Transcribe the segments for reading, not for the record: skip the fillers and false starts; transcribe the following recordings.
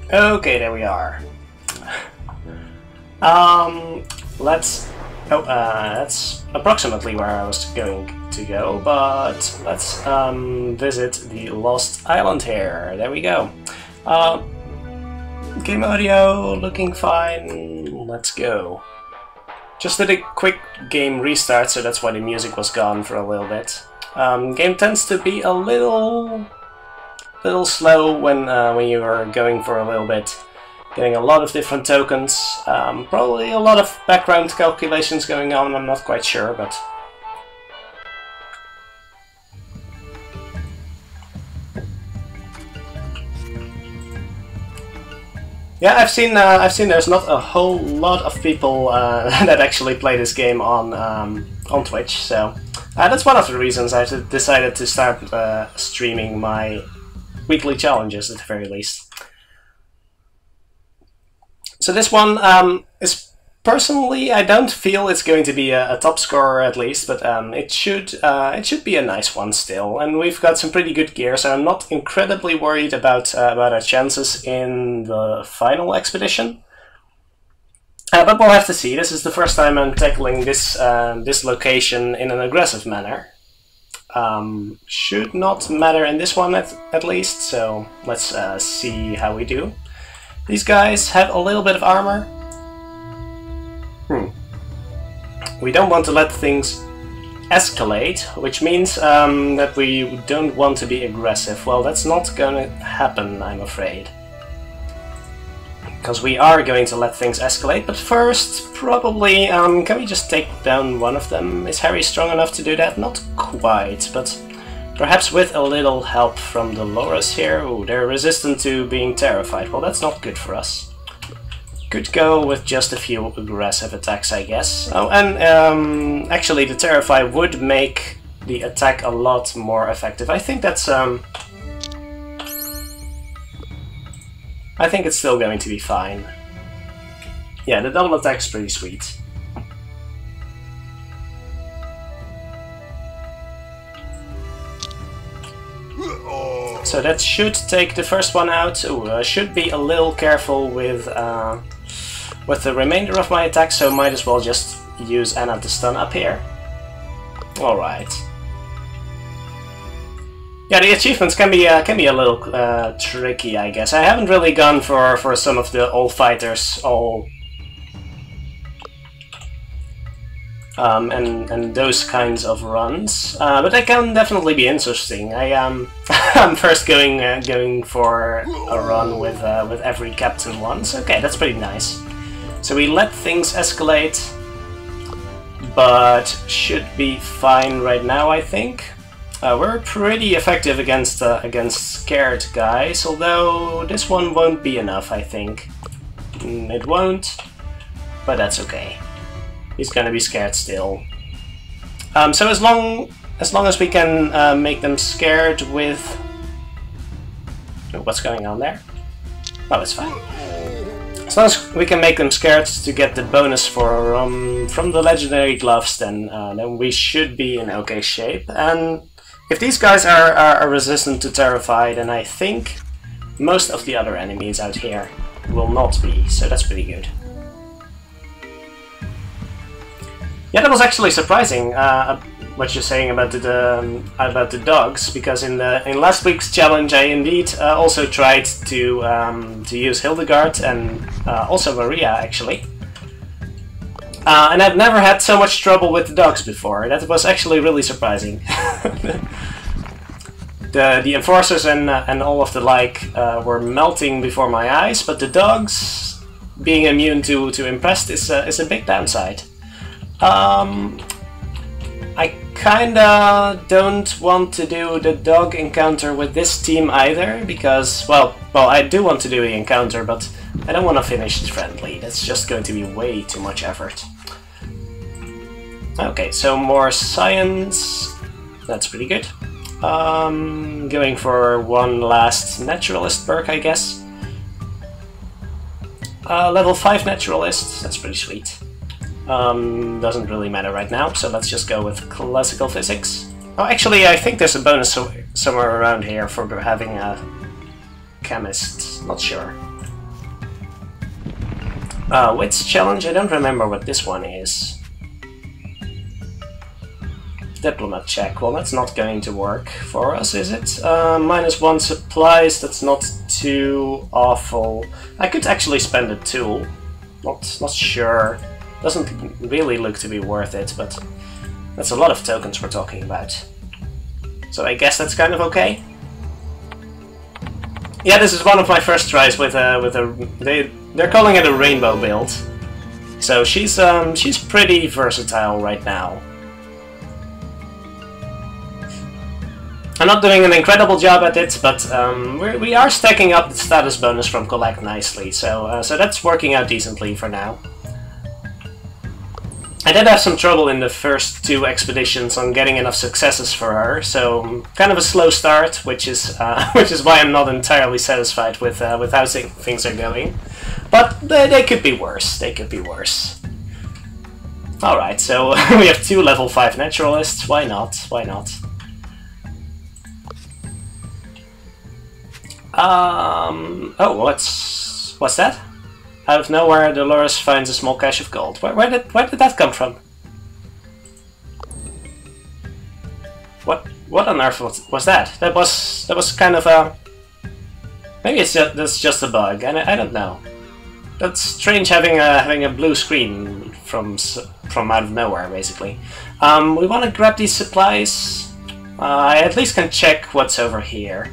Okay, there we are. Let's... Oh, that's approximately where I was going to go, but let's visit the Lost Island here. There we go. Game audio looking fine. Let's go. Just did a quick game restart, so that's why the music was gone for a little bit. Game tends to be a little slow when you are going for a little bit. Getting a lot of different tokens, probably a lot of background calculations going on, I'm not quite sure, but... Yeah, I've seen there's not a whole lot of people that actually play this game on Twitch, so that's one of the reasons I decided to start streaming my weekly challenges at the very least. So this one is personally, I don't feel it's going to be a top scorer at least, but it should be a nice one still. And we've got some pretty good gear, so I'm not incredibly worried about our chances in the final expedition. But we'll have to see. This is the first time I'm tackling this this location in an aggressive manner. Should not matter in this one at least. So let's see how we do. These guys have a little bit of armor. We don't want to let things escalate, which means that we don't want to be aggressive. Well, that's not gonna happen, I'm afraid. Because we are going to let things escalate, but first, probably, can we just take down one of them? Is Harry strong enough to do that? Not quite, but perhaps with a little help from the Loras here. Ooh, they're resistant to being terrified. Well, that's not good for us. Could go with just a few aggressive attacks, I guess. Oh, and actually the Terrify would make the attack a lot more effective. I think that's... I think it's still going to be fine. Yeah, the double attack's pretty sweet. So that should take the first one out. Ooh, I should be a little careful with the remainder of my attack, so might as well just use Anna to stun up here. Alright. Yeah, the achievements can be a little tricky, I guess. I haven't really gone for some of the old fighters, and those kinds of runs, but they can definitely be interesting. I'm first going for a run with every captain once. Okay, that's pretty nice. So we let things escalate, but should be fine right now, I think. We're pretty effective against scared guys, although this one won't be enough, I think. It won't, but that's okay. He's gonna be scared still. So as long as we can make them scared with... What's going on there? Oh, it's fine. As long as we can make them scared to get the bonus for from the legendary gloves, then we should be in okay shape. And if these guys are resistant to Terrify, then I think most of the other enemies out here will not be. So that's pretty good. Yeah, that was actually surprising. What you're saying about the dogs, because in last week's challenge I indeed also tried to use Hildegard and also Maria actually, and I've never had so much trouble with the dogs before. That was actually really surprising. The enforcers and all of the like were melting before my eyes, but the dogs being immune to Impressed is a big downside. I kinda don't want to do the dog encounter with this team either, because, well, I do want to do the encounter, but I don't want to finish it friendly. That's just going to be way too much effort. Okay, so more science. That's pretty good. Going for one last naturalist perk, I guess. Level 5 naturalist. That's pretty sweet. Doesn't really matter right now, so let's just go with classical physics. Oh, actually, I think there's a bonus somewhere around here for having a chemist. Not sure. Wits challenge, I don't remember what this one is. Diplomat check, well that's not going to work for us, is it? -1 supplies, that's not too awful. I could actually spend a tool, not sure. Doesn't really look to be worth it, but that's a lot of tokens we're talking about. So I guess that's kind of okay. Yeah, this is one of my first tries with a they're calling it a rainbow build. So she's pretty versatile right now. I'm not doing an incredible job at it, but we are stacking up the status bonus from Collect nicely, so that's working out decently for now. I did have some trouble in the first 2 expeditions on getting enough successes for her, so kind of a slow start, which is why I'm not entirely satisfied with how things are going. But they could be worse. They could be worse. All right, so we have 2 level 5 naturalists. Why not? Why not? Oh, what's that? Out of nowhere, Dolores finds a small cache of gold. Where did that come from? What on earth was that? That was kind of a... Maybe that's just a bug. I don't know. That's strange having a blue screen from out of nowhere, basically. We want to grab these supplies. I at least can check what's over here.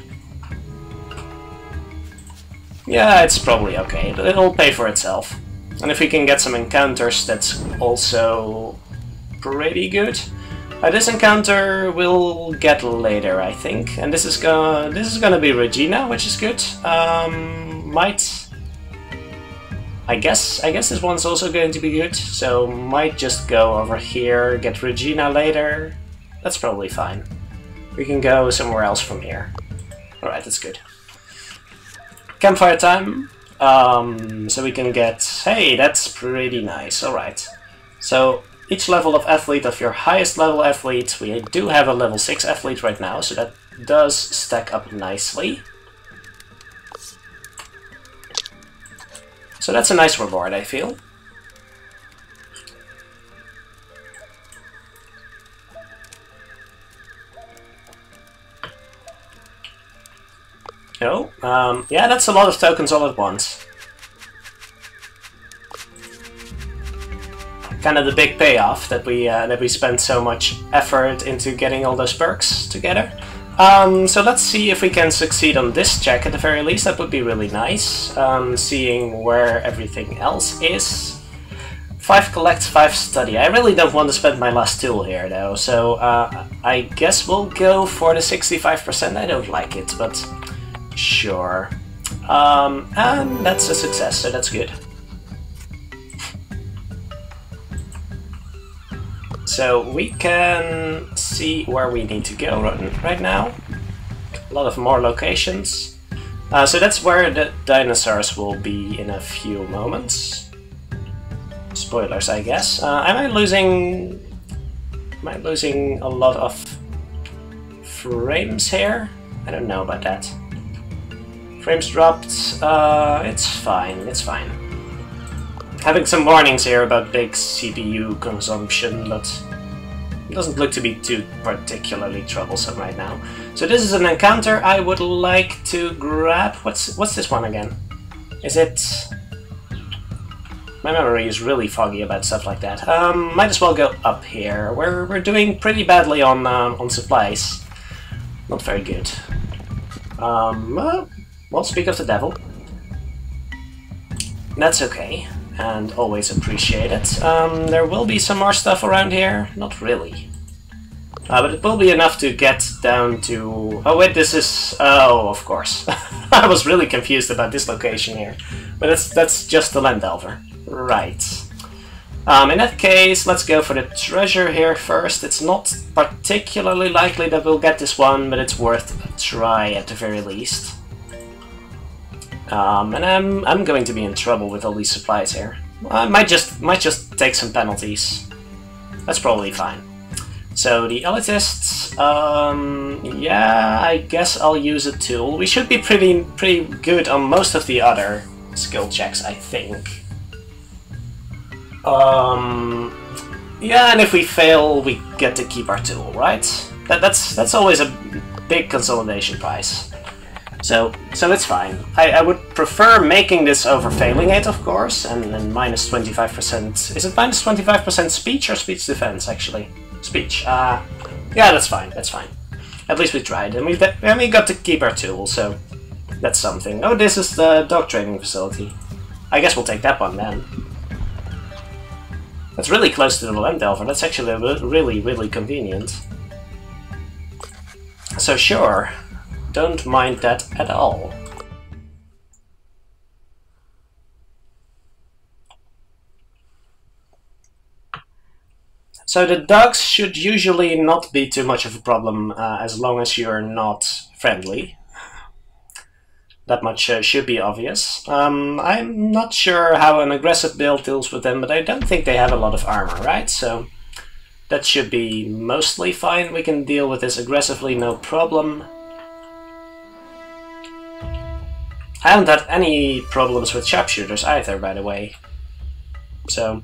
Yeah, it's probably okay. It'll pay for itself. And if we can get some encounters, that's also pretty good. This encounter we'll get later, I think. And this is gonna be Regina, which is good. I guess this one's also going to be good. So might just go over here, get Regina later. That's probably fine. We can go somewhere else from here. Alright, that's good. Campfire time, so we can get... Hey, that's pretty nice, alright. So, each level of athlete of your highest level athlete, we do have a level 6 athlete right now, so that does stack up nicely. So that's a nice reward, I feel. Oh, yeah, that's a lot of tokens all at once. Kind of the big payoff that we spent so much effort into getting all those perks together. So let's see if we can succeed on this check at the very least. That would be really nice. Seeing where everything else is. 5 collect, 5 study. I really don't want to spend my last tool here though, so I guess we'll go for the 65%. I don't like it, but sure. And that's a success, so that's good. So we can see where we need to go right now. A lot of more locations. So that's where the dinosaurs will be in a few moments. Spoilers, I guess. Am I losing a lot of frames here? I don't know about that. Frames dropped. It's fine. It's fine. Having some warnings here about big CPU consumption, but it doesn't look to be too particularly troublesome right now. So this is an encounter I would like to grab. What's this one again? Is it... My memory is really foggy about stuff like that. Might as well go up here. We're doing pretty badly on supplies. Not very good. Well, speak of the devil. That's okay, and always appreciate it. There will be some more stuff around here. Not really. But it will be enough to get down to... Oh wait, this is... Oh, of course. I was really confused about this location here. But that's just the Land Delver. Right. In that case, let's go for the treasure here first. It's not particularly likely that we'll get this one, but it's worth a try at the very least. And I'm going to be in trouble with all these supplies here. I might just take some penalties. That's probably fine. So the elitists, yeah, I guess I'll use a tool. We should be pretty good on most of the other skill checks, I think. Yeah, and if we fail, we get to keep our tool, right? That's always a big consolidation prize. So it's fine. I would prefer making this over failing it, of course, and minus 25%. Is it minus 25% speech or speech defense, actually? Speech. Yeah, that's fine. That's fine. At least we tried, and we got to keep our tool, so that's something. Oh, this is the dog training facility. I guess we'll take that one then. That's really close to the Land Delver. That's actually really, really convenient. So sure, don't mind that at all. So the dogs should usually not be too much of a problem as long as you're not friendly. That much should be obvious. I'm not sure how an aggressive build deals with them, but I don't think they have a lot of armor, right? So that should be mostly fine. We can deal with this aggressively, no problem. I haven't had any problems with sharpshooters either, by the way. So,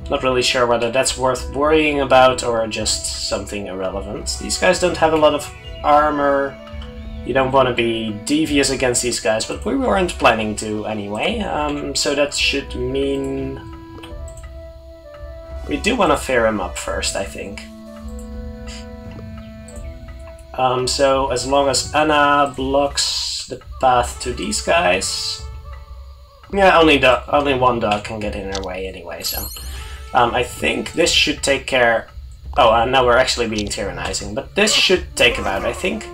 not really sure whether that's worth worrying about or just something irrelevant. These guys don't have a lot of armor. You don't want to be devious against these guys, but we weren't planning to anyway. So that should mean we do want to fair him up first, I think. So as long as Anna blocks the path to these guys, yeah, only one dog can get in her way anyway. So I think this should take care. Oh, now we're actually being tyrannizing, but this should take him out, I think.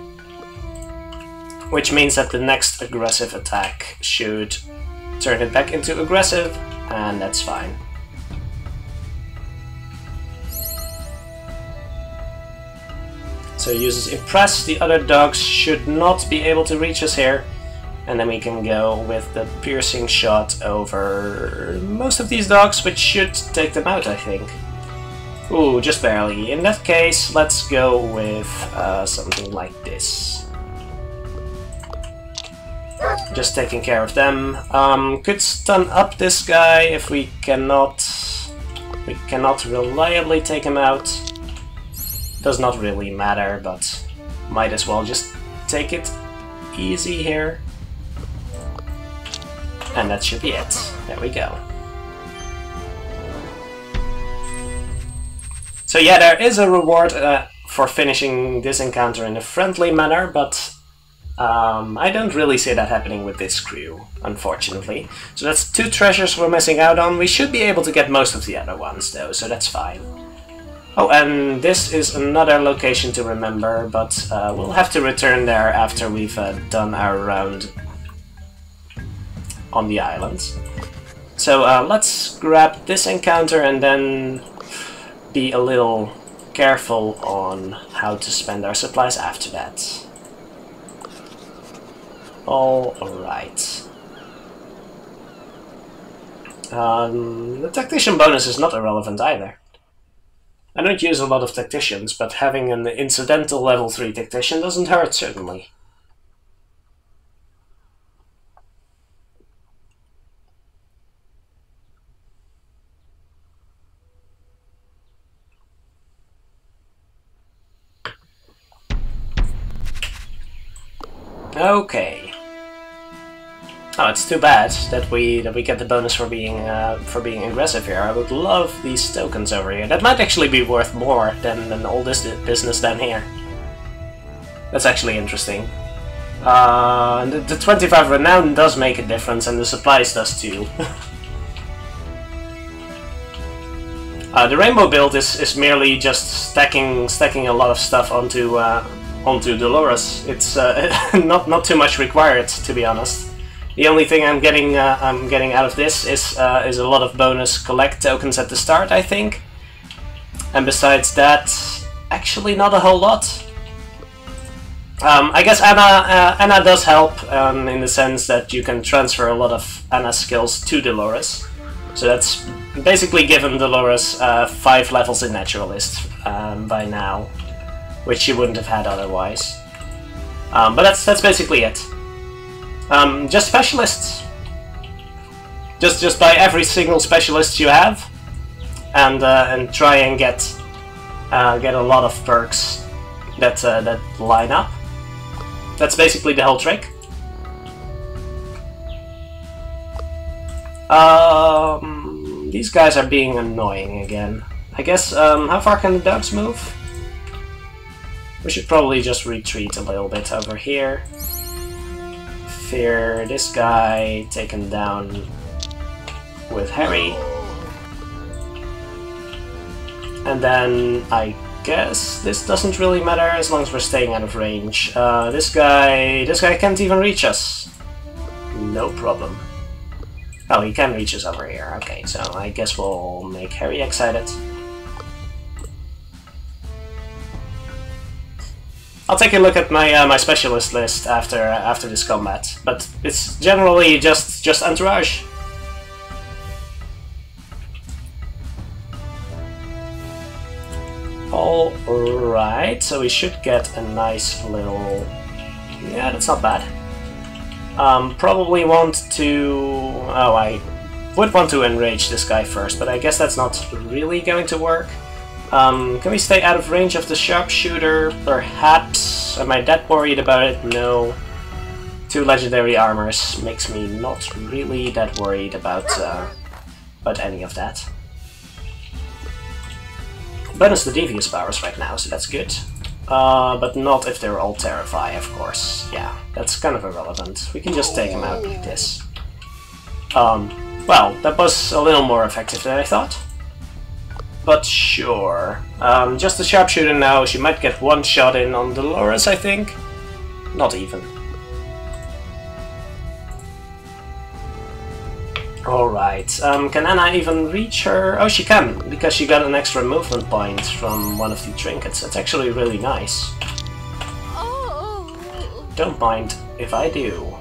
Which means that the next aggressive attack should turn it back into aggressive, and that's fine. So uses Impress, the other dogs should not be able to reach us here, and then we can go with the piercing shot over most of these dogs, which should take them out, I think. Ooh, just barely. In that case, let's go with something like this. Just taking care of them. Could stun up this guy if we cannot reliably take him out. Does not really matter, but might as well just take it easy here. And that should be it. There we go. So yeah, there is a reward for finishing this encounter in a friendly manner, but I don't really see that happening with this crew, unfortunately. So that's 2 treasures we're missing out on. We should be able to get most of the other ones, though, so that's fine. Oh, and this is another location to remember, but we'll have to return there after we've done our round on the island. So let's grab this encounter and then be a little careful on how to spend our supplies after that. Alright. The tactician bonus is not irrelevant either. I don't use a lot of tacticians, but having an incidental level 3 tactician doesn't hurt, certainly. Okay. Oh, it's too bad that we get the bonus for being aggressive here. I would love these tokens over here. That might actually be worth more than all this business down here. That's actually interesting. The 25 renown does make a difference, and the supplies does too. The rainbow build is merely just stacking a lot of stuff onto Dolores. It's not too much required, to be honest. The only thing I'm getting out of this is a lot of bonus collect tokens at the start, I think. And besides that, actually not a whole lot. I guess Anna does help in the sense that you can transfer a lot of Anna's skills to Dolores. So that's basically given Dolores 5 levels in Naturalist by now, which she wouldn't have had otherwise. But that's basically it. Just specialists. Just buy every single specialist you have, and try and get a lot of perks that line up. That's basically the whole trick. These guys are being annoying again. I guess, how far can the dogs move? We should probably just retreat a little bit over here. Fear this guy taken down with Harry. And then I guess this doesn't really matter as long as we're staying out of range. This guy can't even reach us. No problem. Oh, he can reach us over here. Okay, so I guess we'll make Harry excited. I'll take a look at my my specialist list after this combat, but it's generally just entourage. All right, so we should get a nice little. Yeah, that's not bad. Probably want to... Oh, I would want to enrage this guy first, but I guess that's not really going to work. Can we stay out of range of the sharpshooter? Perhaps. Am I that worried about it? No. 2 legendary armors makes me not really that worried about any of that. Bonus the devious powers right now, so that's good. But not if they're all Terrify, of course. Yeah, that's kind of irrelevant. We can just take him out like this. Well, that was a little more effective than I thought. But sure. Just the sharpshooter now, she might get 1 shot in on Dolores, I think. Not even. Alright, can Anna even reach her? Oh, she can, because she got an extra movement point from one of the trinkets. That's actually really nice. Don't mind if I do.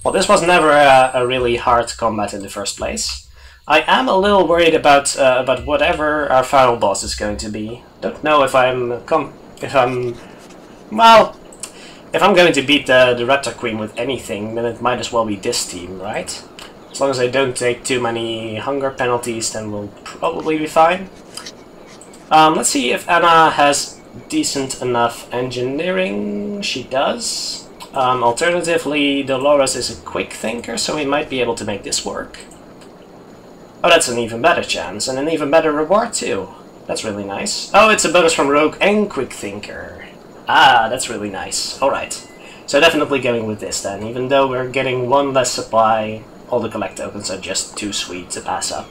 Well, this was never a really hard combat in the first place. I am a little worried about whatever our final boss is going to be. Don't know if if I'm going to beat the Raptor Queen with anything, then it might as well be this team, right? As long as I don't take too many hunger penalties, then we'll probably be fine. Let's see if Anna has decent enough engineering. She does. Alternatively, Dolores is a quick thinker, so we might be able to make this work. Oh, that's an even better chance, and an even better reward too. That's really nice. Oh, it's a bonus from Rogue and Quick Thinker. Ah, that's really nice. Alright. So definitely going with this then. Even though we're getting 1 less supply, all the collect tokens are just too sweet to pass up.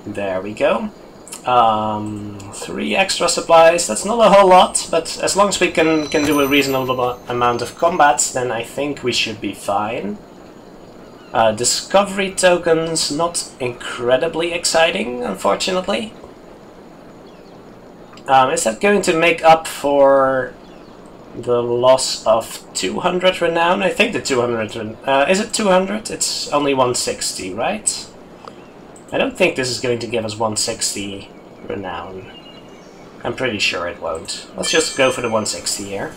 There we go. 3 extra supplies, that's not a whole lot, but as long as we can do a reasonable amount of combats, then I think we should be fine. Discovery tokens, not incredibly exciting, unfortunately. Is that going to make up for the loss of 200 renown? I think the 200... is it 200? It's only 160, right? I don't think this is going to give us 160 renown. I'm pretty sure it won't. Let's just go for the 160 here.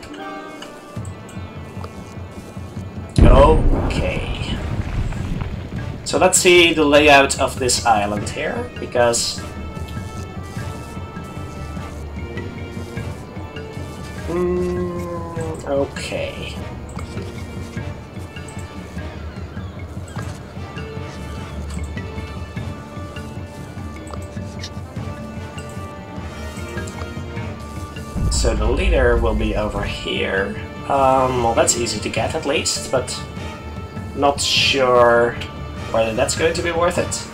Okay. So let's see the layout of this island here, because... okay. So the leader will be over here. Well, that's easy to get at least, but not sure whether that's going to be worth it.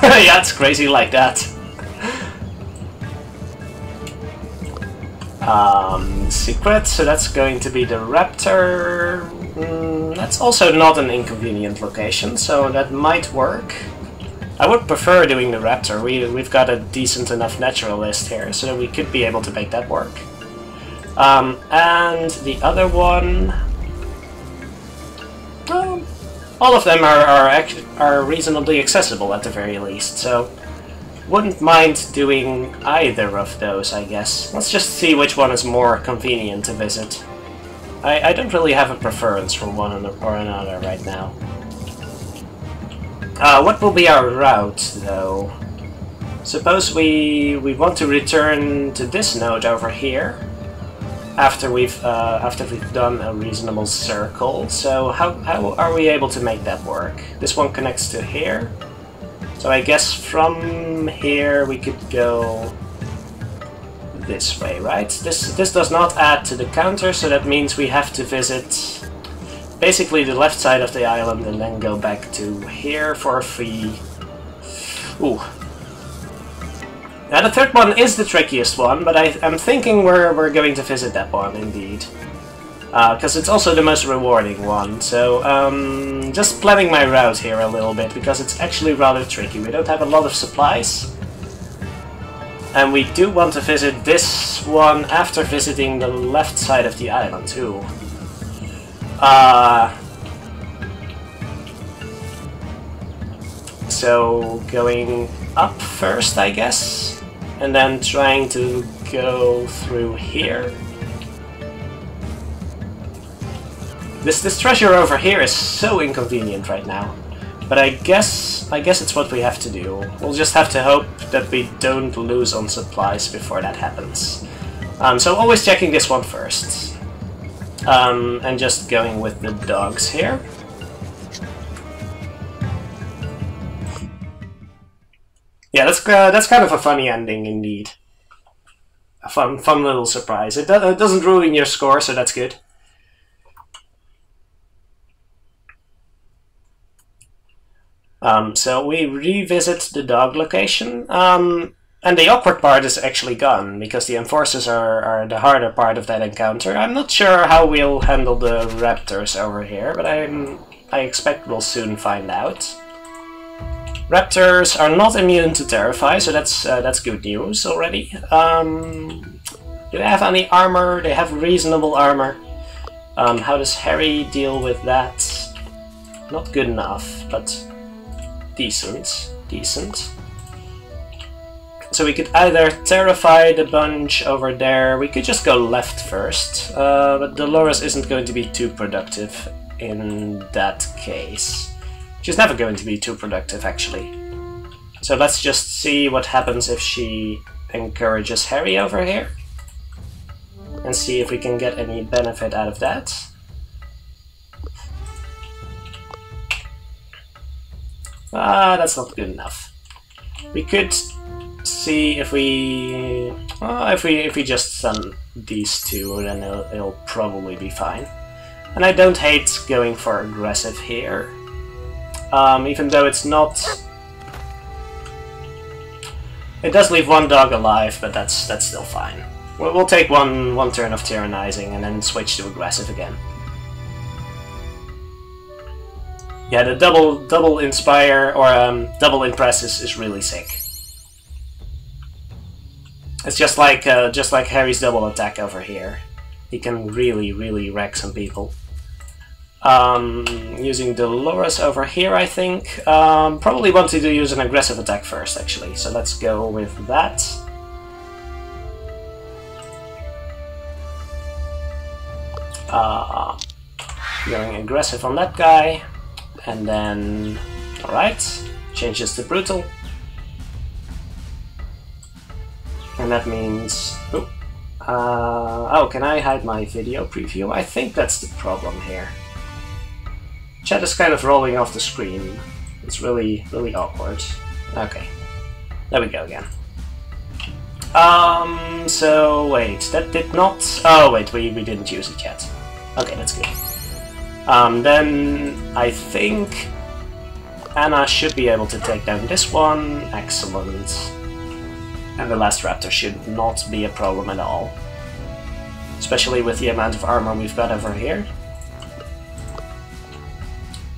Yeah, it's crazy like that. Secret, so that's going to be the Raptor. That's also not an inconvenient location, so that might work. I would prefer doing the Raptor. We've got a decent enough naturalist here, so we could be able to make that work. And the other one... all of them are reasonably accessible at the very least, so wouldn't mind doing either of those, I guess. Let's just see which one is more convenient to visit. I don't really have a preference for one or another right now. What will be our route, though? Suppose we want to return to this node over here after we've done a reasonable circle. So how are we able to make that work? This one connects to here. So I guess from here we could go this way, right? This does not add to the counter, so that means we have to visit basically the left side of the island and then go back to here for a fee. Ooh. Now the third one is the trickiest one, but I'm thinking we're going to visit that one indeed. Because it's also the most rewarding one, so just planning my route here a little bit, because it's actually rather tricky. We don't have a lot of supplies. And we do want to visit this one after visiting the left side of the island too. So going up first, I guess, and then trying to go through here. This treasure over here is so inconvenient right now, but I guess it's what we have to do. We'll just have to hope that we don't lose on supplies before that happens. So always checking this one first, and just going with the dogs here. Yeah, that's kind of a funny ending indeed. A fun little surprise. It doesn't ruin your score, so that's good. So we revisit the dog location, and the awkward part is actually gone, because the enforcers are the harder part of that encounter. I'm not sure how we'll handle the raptors over here, but I expect we'll soon find out. Raptors are not immune to Terrify, so that's good news already. Do they have any armor? They have reasonable armor. How does Harry deal with that? Not good enough, but decent. So we could either Terrify the bunch over there, we could just go left first, but Dolores isn't going to be too productive in that case. She's never going to be too productive, actually. So let's just see what happens if she encourages Harry over here. And see if we can get any benefit out of that. That's not good enough. We could see if we just send these two, then it'll probably be fine. And I don't hate going for aggressive here. Even though it's not... It does leave one dog alive, but that's still fine. We'll take one turn of tyrannizing and then switch to aggressive again. Yeah, the double inspire or double impress is really sick. It's just like Harry's double attack over here. He can really wreck some people. Using Dolores over here, I think. Probably wanted to use an aggressive attack first, actually. So let's go with that. Going aggressive on that guy. And then... Alright. Change this to brutal. And that means... oh, can I hide my video preview? I think that's the problem here. Chat is kind of rolling off the screen. It's really awkward. Okay. There we go again. So wait, that did not... Oh wait, we didn't use it yet. Okay, that's good. Then I think Anna should be able to take down this one. Excellent. And the last raptor should not be a problem at all. Especially with the amount of armor we've got over here.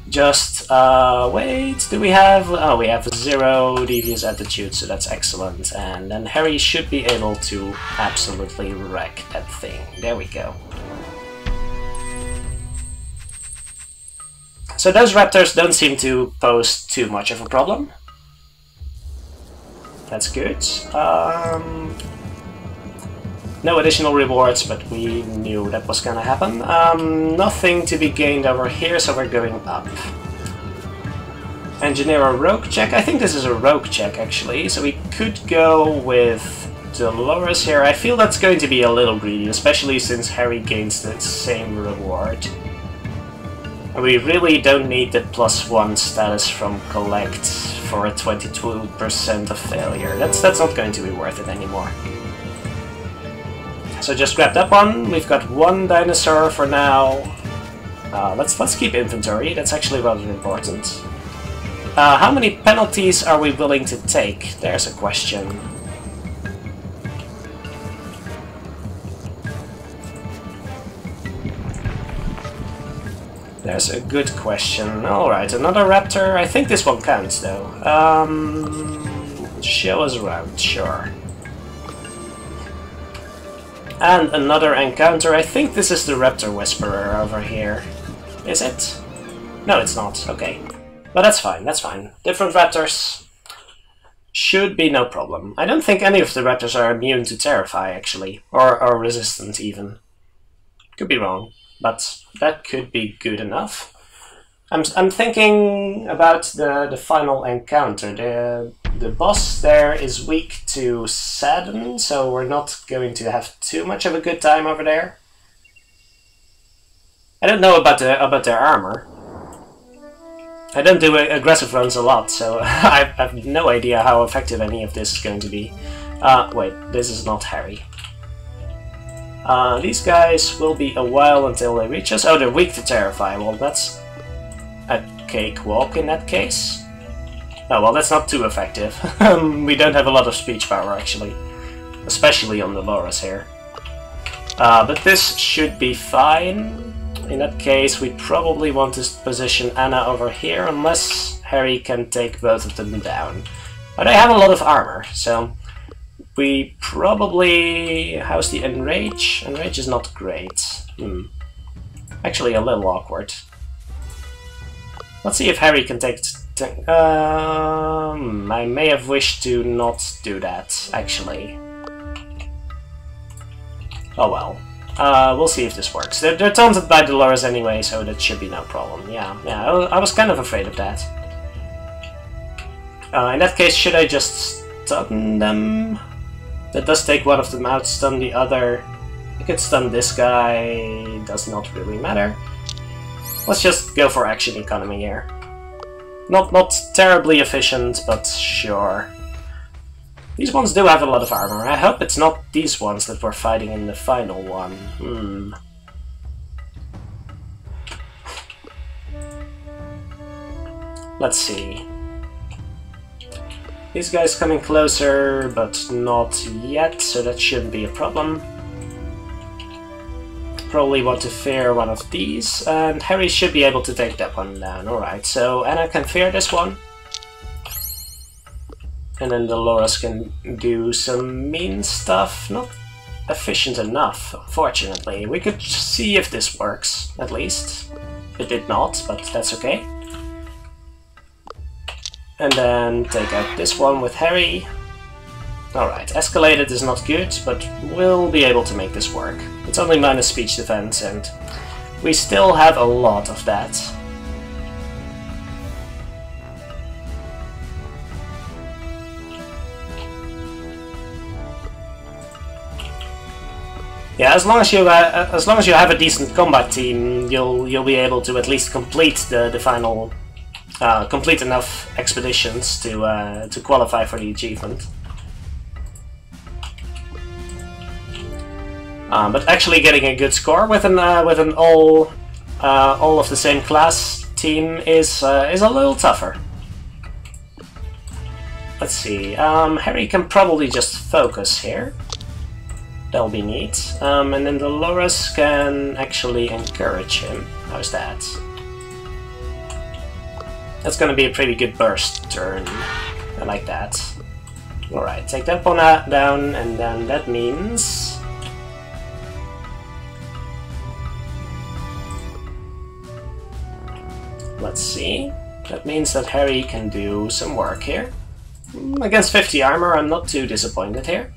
Just, wait, do we have... Oh, we have 0 devious attitude, so that's excellent. And then Harry should be able to absolutely wreck that thing. There we go. So those raptors don't seem to pose too much of a problem. That's good. No additional rewards, but we knew that was gonna happen. Nothing to be gained over here, so we're going up. Engineer a rogue check? I think this is a rogue check, actually, so we could go with Dolores here. I feel that's going to be a little greedy, especially since Harry gains the same reward. We really don't need the +1 status from Collect for a 22% of failure. That's not going to be worth it anymore. So just grab that one. We've got one dinosaur for now. Let's keep inventory. That's actually rather important. How many penalties are we willing to take? There's a question. There's a good question. Alright, another raptor. I think this one counts, though. Show us around, sure. And another encounter. I think this is the Raptor Whisperer over here. Is it? No, it's not. Okay. But that's fine, that's fine. Different raptors should be no problem. I don't think any of the raptors are immune to Terrify, actually. Or resistant, even. Could be wrong, but that could be good enough. I'm thinking about the final encounter. The boss there is weak to Sadden, so we're not going to have too much of a good time over there. I don't know about their armor. I don't do aggressive runs a lot, so I have no idea how effective any of this is going to be. Wait, this is not Harry. These guys will be a while until they reach us. Oh, they're weak to Terrify. Well, that's a cakewalk in that case. Oh, well, that's not too effective. We don't have a lot of speech power, actually. Especially on the Dolores here. But this should be fine. In that case, we probably want to position Anna over here, unless Harry can take both of them down. But I have a lot of armor, so we probably... How's the Enrage? Enrage is not great. Actually, a little awkward. Let's see if Harry can take... I may have wished to not do that, actually. Oh well. We'll see if this works. They're taunted by Dolores anyway, so that should be no problem. Yeah, I was kind of afraid of that. In that case, should I just stun them? That does take one of them out, stun the other. I could stun this guy, does not really matter. Let's just go for action economy here. Not terribly efficient, but sure. These ones do have a lot of armor. I hope it's not these ones that we're fighting in the final one. Let's see. These guys coming closer, but not yet, so that shouldn't be a problem. Probably want to fear one of these, and Harry should be able to take that one down. Alright, so Anna can fear this one. And then Dolores can do some mean stuff. Not efficient enough, unfortunately. We could see if this works, at least. It did not, but that's okay. And then take out this one with Harry. Alright, escalated is not good, but we'll be able to make this work. It's only minus speech defense, and we still have a lot of that. Yeah, as long as you have a decent combat team, you'll be able to at least complete the final, complete enough expeditions to qualify for the achievement. But actually getting a good score with an all of the same class team is a little tougher. Let's see. Harry can probably just focus here. That'll be neat. And then Dolores can actually encourage him. How's that? That's gonna be a pretty good burst turn. I like that. Alright, take that one down, and then that means... Let's see. That means that Harry can do some work here. Against 50 armor, I'm not too disappointed here.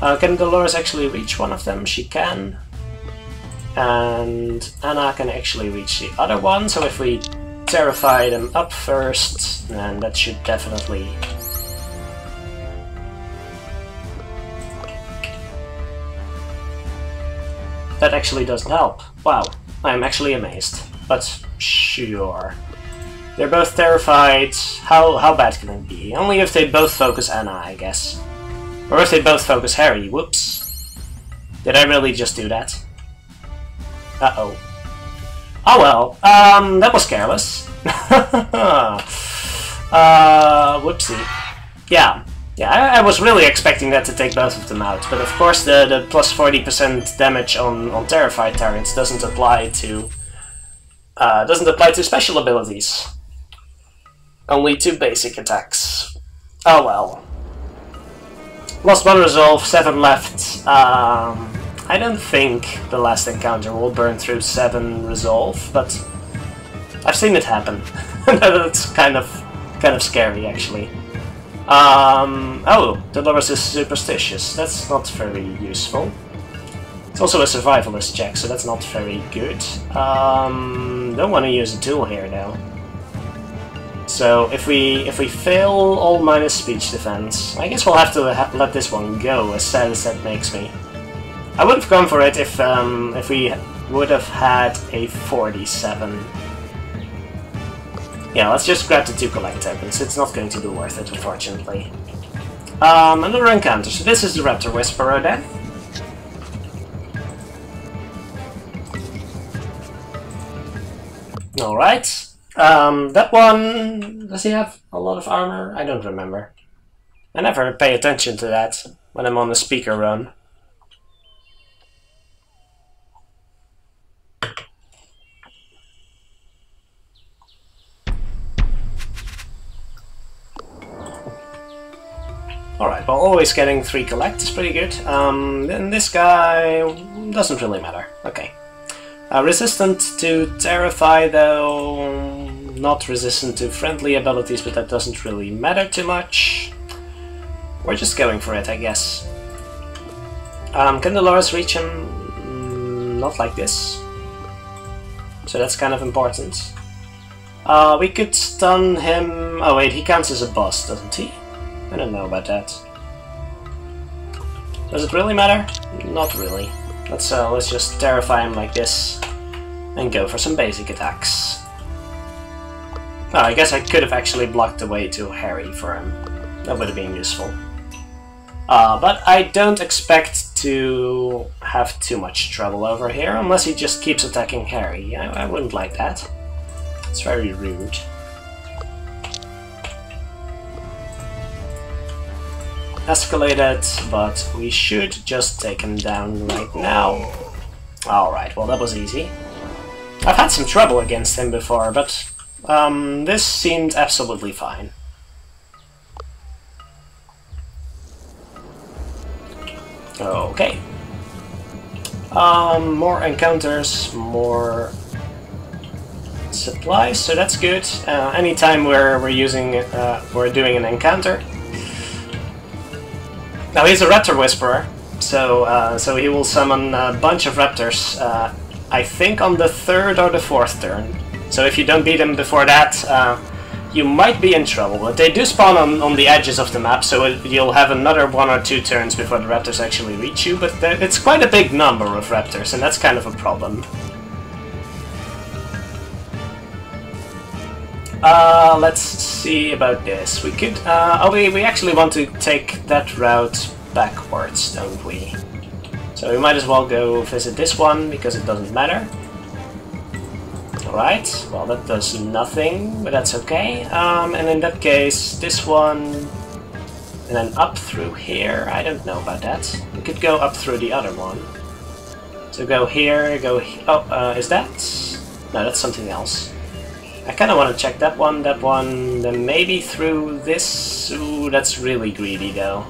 Can Dolores actually reach one of them? She can. And Anna can actually reach the other one, so if we terrify them up first, then that should definitely... That actually doesn't help. Wow, I'm actually amazed. But sure. They're both terrified. How bad can it be? Only if they both focus Anna, I guess. Or if they both focus Harry. Whoops. Did I really just do that? Uh-oh. Oh well, that was careless. Whoopsie. Yeah, I was really expecting that to take both of them out, but of course the plus 40% damage on Terrified targets doesn't apply to special abilities. Only 2 basic attacks. Oh well. Lost 1 resolve, 7 left. I don't think the last encounter will burn through 7 resolve, but I've seen it happen. That's kind of scary, actually. Oh, Dolores is superstitious. That's not very useful. It's also a survivalist check, so that's not very good. Don't want to use a tool here, though. So if we fail all minus speech defense, I guess we'll have to let this one go, as sad as that makes me. I would have gone for it if we would have had a 47. Yeah, let's just grab the 2 collect tokens. It's not going to be worth it, unfortunately. Another encounter. So this is the Raptor Whisperer then. Alright. That one... Does he have a lot of armor? I don't remember. I never pay attention to that when I'm on the speaker run. Alright, well, always getting 3 collect is pretty good. Then this guy doesn't really matter. Okay. Resistant to Terrify, though. Not resistant to friendly abilities, but that doesn't really matter too much. We're just going for it, I guess. Can Dolores reach him? Not like this. So that's kind of important. We could stun him... Oh wait, he counts as a boss, doesn't he? I don't know about that. Does it really matter? Not really. Let's just terrify him like this and go for some basic attacks. Oh, I guess I could have actually blocked the way to Harry for him. That would have been useful. But I don't expect to have too much trouble over here, unless he just keeps attacking Harry. I wouldn't like that. It's very rude. Escalated, but we should just take him down right now. Alright, well that was easy. I've had some trouble against him before, but this seemed absolutely fine. Okay. More encounters, more supplies, so that's good. Anytime we're doing an encounter. Now he's a Raptor Whisperer, so he will summon a bunch of raptors, I think on the 3rd or the 4th turn. So if you don't beat him before that, you might be in trouble. But they do spawn on the edges of the map, so you'll have another 1 or 2 turns before the raptors actually reach you, but it's quite a big number of raptors, and that's kind of a problem. Let's see about this. We could... we actually want to take that route backwards, don't we? So we might as well go visit this one, because it doesn't matter. Alright, well that does nothing, but that's okay. And in that case, this one... And then up through here, I don't know about that. We could go up through the other one. So go here, go here... Oh, is that... No, that's something else. I kind of want to check that one, then maybe through this. Ooh, that's really greedy though.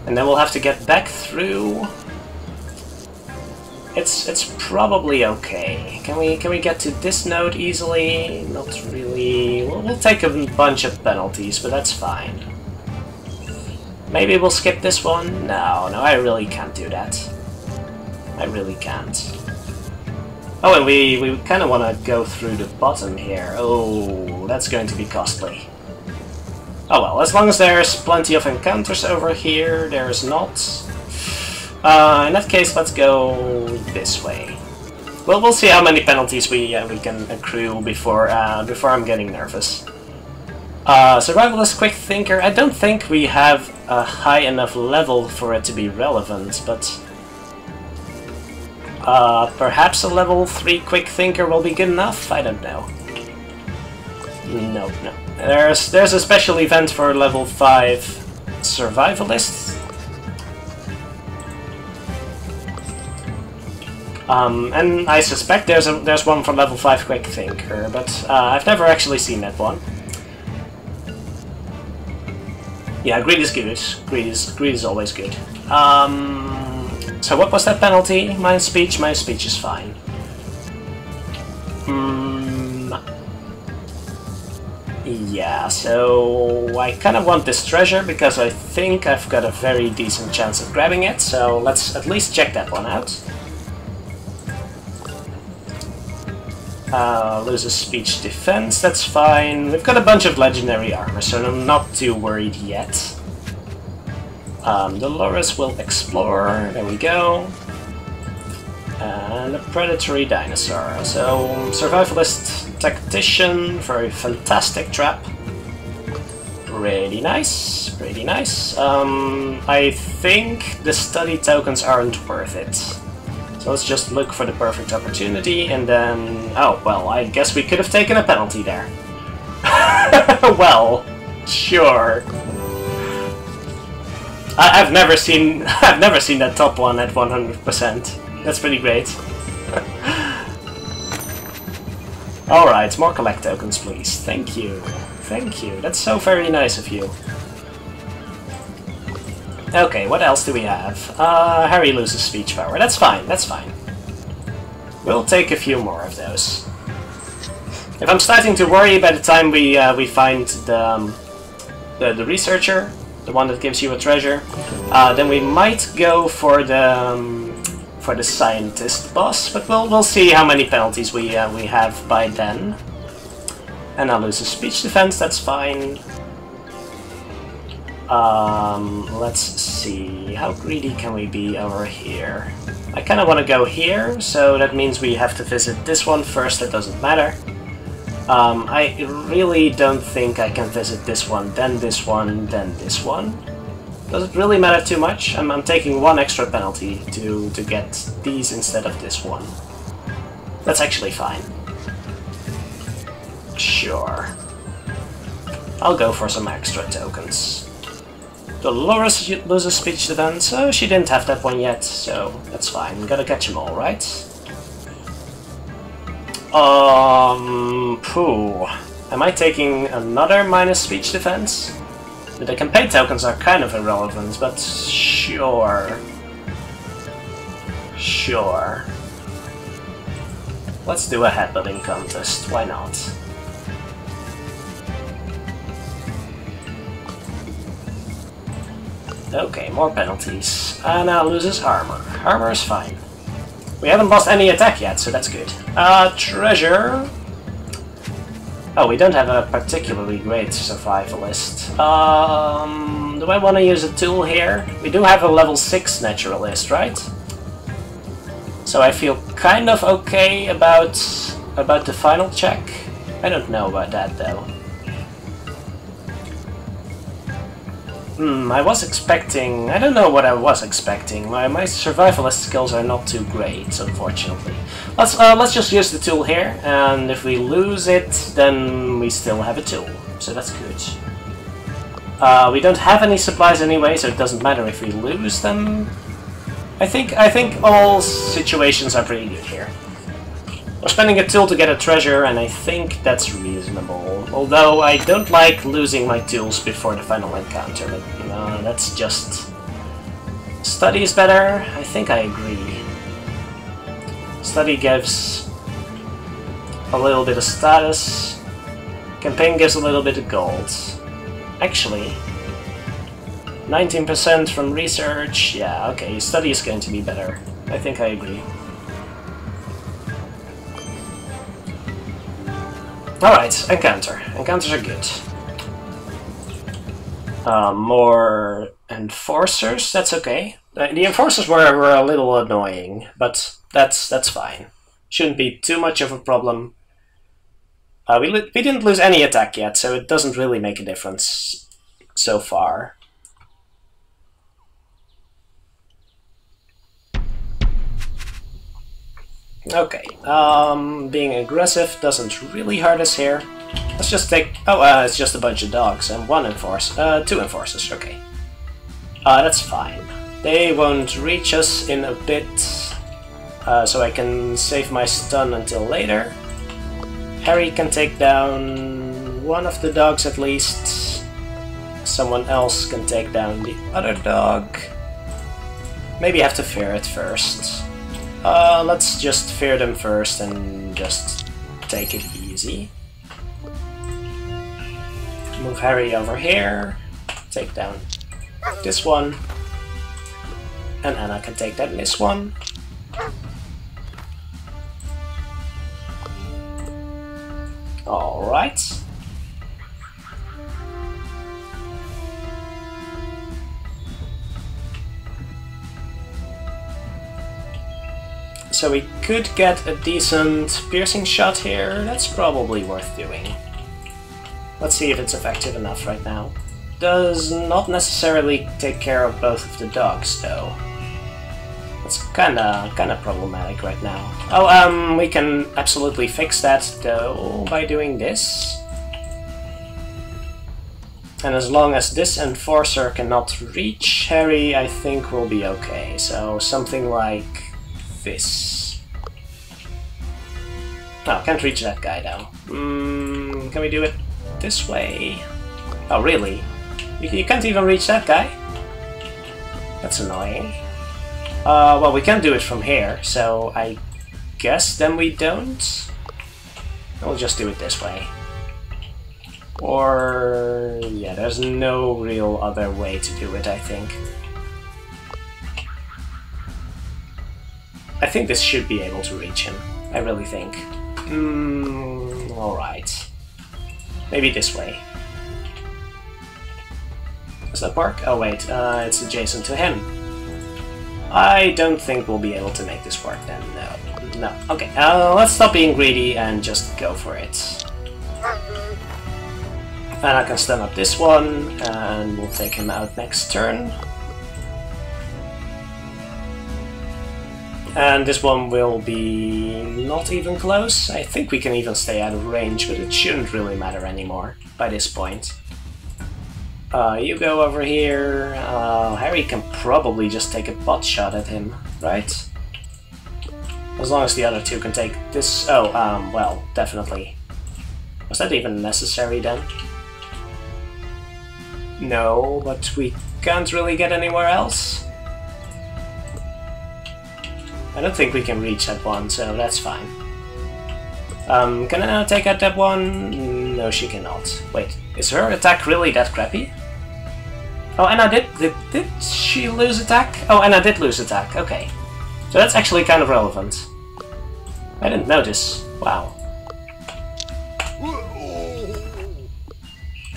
And then we'll have to get back through. It's probably okay. Can we get to this node easily? Not really. We'll take a bunch of penalties, but that's fine. Maybe we'll skip this one? No, I really can't do that. I really can't. Oh, and we kind of want to go through the bottom here. Oh, that's going to be costly. Oh well, as long as there's plenty of encounters over here, there's not. In that case, let's go this way. Well, we'll see how many penalties we can accrue before I'm getting nervous. Survivalist Quick Thinker. I don't think we have a high enough level for it to be relevant, but perhaps a level 3 Quick Thinker will be good enough. I don't know. No. There's a special event for level 5 Survivalist. And I suspect there's one for level 5 Quick Thinker, but I've never actually seen that one. Yeah, greed is good. Greed is always good. So what was that penalty? My speech? My speech is fine. Yeah, so I kind of want this treasure because I think I've got a very decent chance of grabbing it, so let's at least check that one out. Loses speech defense, that's fine. We've got a bunch of legendary armor, so I'm not too worried yet. Dolores will explore, there we go. And a predatory dinosaur. So, survivalist tactician, very fantastic trap. Really nice, really nice. I think the study tokens aren't worth it. So let's just look for the perfect opportunity, and then... Oh, well, I guess we could have taken a penalty there. Well, sure. I've never seen that top one at 100%. That's pretty great. Alright, more collect tokens, please. Thank you. Thank you. That's so very nice of you. Okay, what else do we have? Harry loses speech power. That's fine, that's fine. We'll take a few more of those. If I'm starting to worry by the time we find the researcher, the one that gives you a treasure, then we might go for the scientist boss, but we'll see how many penalties we have by then. And I'll lose a speech defense, that's fine. Let's see, how greedy can we be over here? I kind of want to go here, so that means we have to visit this one first, that doesn't matter. I really don't think I can visit this one, then this one, then this one. Does it really matter too much? I'm taking one extra penalty to get these instead of this one. That's actually fine. Sure. I'll go for some extra tokens. Dolores loses speech defense, so she didn't have that one yet, so that's fine. Gotta catch them all, right? Am I taking another minus speech defense? The campaign tokens are kind of irrelevant, but sure. Sure. Let's do a headbutting contest, why not? Okay, more penalties. Now loses armor. Armor is fine. We haven't lost any attack yet, so that's good. Treasure. Oh, we don't have a particularly great survivalist. Do I want to use a tool here? We do have a level 6 naturalist, right? So I feel kind of okay about the final check. I don't know about that though. I was expecting... I don't know what I was expecting. My survivalist skills are not too great, unfortunately. Let's just use the tool here, and if we lose it, then we still have a tool. So that's good. We don't have any supplies anyway, so it doesn't matter if we lose them. I think all situations are pretty good here. We're spending a tool to get a treasure, and I think that's reasonable. Although I don't like losing my tools before the final encounter, but that's just... Study is better? I think I agree. Study gives a little bit of status. Campaign gives a little bit of gold. Actually, 19% from research. Yeah, okay, study is going to be better. I think I agree. Alright, encounter. Encounters are good. More enforcers, that's okay. The enforcers were a little annoying, but that's fine. Shouldn't be too much of a problem. We didn't lose any attack yet, so it doesn't really make a difference so far. Okay, being aggressive doesn't really hurt us here. Let's just take... oh, it's just a bunch of dogs and one enforcer. 2 enforcers, okay. That's fine. They won't reach us in a bit, so I can save my stun until later. Harry can take down one of the dogs at least. Someone else can take down the other dog. Maybe have to fear it first. Let's just fear them first and just take it easy. Move Harry over here. Take down this one. And Anna can take down this one. Alright. So we could get a decent piercing shot here. That's probably worth doing. Let's see if it's effective enough right now. Does not necessarily take care of both of the dogs though. That's kinda problematic right now. Oh, we can absolutely fix that though by doing this. And as long as this enforcer cannot reach Harry, I think we'll be okay. So something like this. Oh, can't reach that guy though. Can we do it this way? Oh, really? You can't even reach that guy? That's annoying. Well, we can do it from here, so I guess then we don't. We'll just do it this way. Or... yeah, there's no real other way to do it, I think. I think this should be able to reach him. I really think. Alright. Maybe this way. Does that work? Oh wait, it's adjacent to him. I don't think we'll be able to make this work then, no. No. Okay, let's stop being greedy and just go for it. And I can stun up this one, and we'll take him out next turn. And this one will be not even close. I think we can even stay out of range, but it shouldn't really matter anymore by this point. You go over here. Harry can probably just take a pot shot at him, right? As long as the other two can take this... oh, well, definitely. Was that even necessary then? No, but we can't really get anywhere else. I don't think we can reach that one, so that's fine. Can Anna take out that one? No, she cannot. Wait, is her attack really that crappy? Oh, Anna did she lose attack? Oh, Anna did lose attack, okay. So that's actually kind of relevant. I didn't notice. Wow.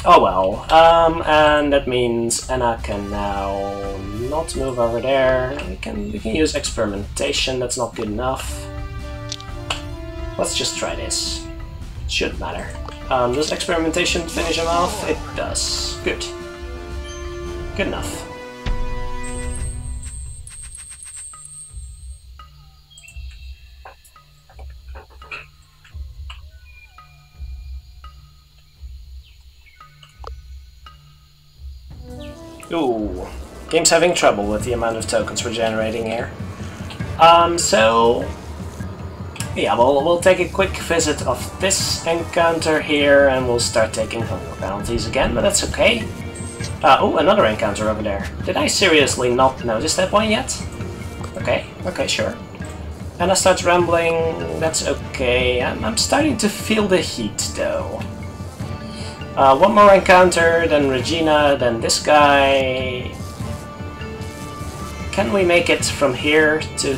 Oh well, and that means Anna can now not move over there. We can use experimentation, that's not good enough. Let's just try this. It should matter. Does experimentation finish him off? It does. Good. Good enough. Ooh, game's having trouble with the amount of tokens we're generating here. So yeah, we'll take a quick visit of this encounter here, and we'll start taking hunger penalties again, but that's okay. Oh, another encounter over there. Did I seriously not notice that one yet? Okay, okay, sure. Anna starts rambling, that's okay. I'm starting to feel the heat, though. One more encounter, then Regina, then this guy. Can we make it from here to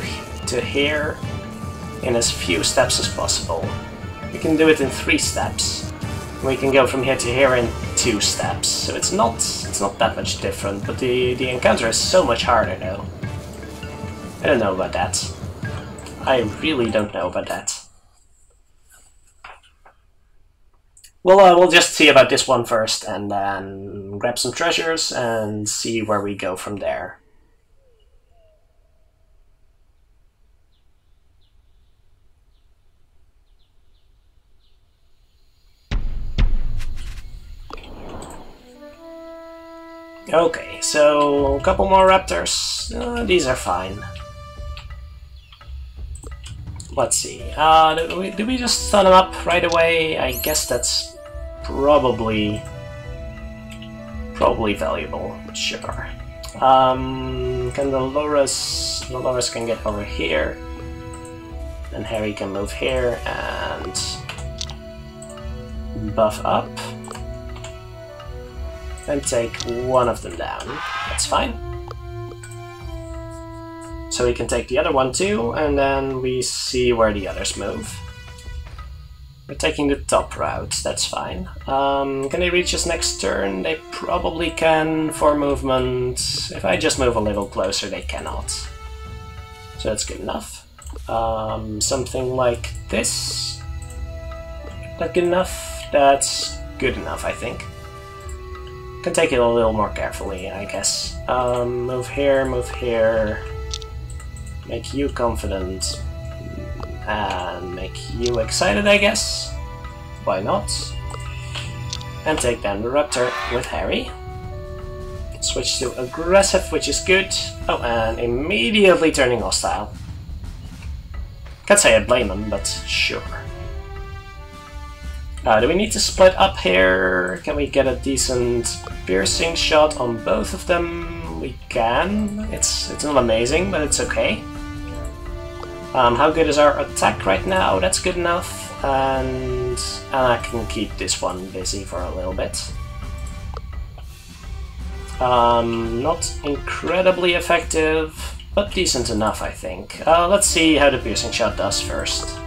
here in as few steps as possible? We can do it in 3 steps. We can go from here to here in 2 steps, so it's not that much different, but the encounter is so much harder though. I don't know about that. I really don't know about that. We'll just see about this one first, and then grab some treasures and see where we go from there. Okay, so a couple more raptors. These are fine. Let's see. Do we just stun them up right away? I guess that's probably valuable. Sure. Can Dolores can get over here, and Harry can move here and buff up. And take one of them down. That's fine. So we can take the other one too, and then we see where the others move. We're taking the top route, that's fine. Can they reach us next turn? They probably can for movement. If I just move a little closer, they cannot. So that's good enough. Something like this. That good enough? That's good enough, I think. Can take it a little more carefully, I guess. Move here, make you confident, and make you excited, I guess. Why not? And take down the Raptor with Harry. Switch to aggressive, which is good. Oh, and immediately turning hostile. Can't say I blame him, but sure. Do we need to split up here? Can we get a decent piercing shot on both of them? We can. It's not amazing, but it's okay. How good is our attack right now? That's good enough. And I can keep this one busy for a little bit. Not incredibly effective, but decent enough, I think. Let's see how the piercing shot does first.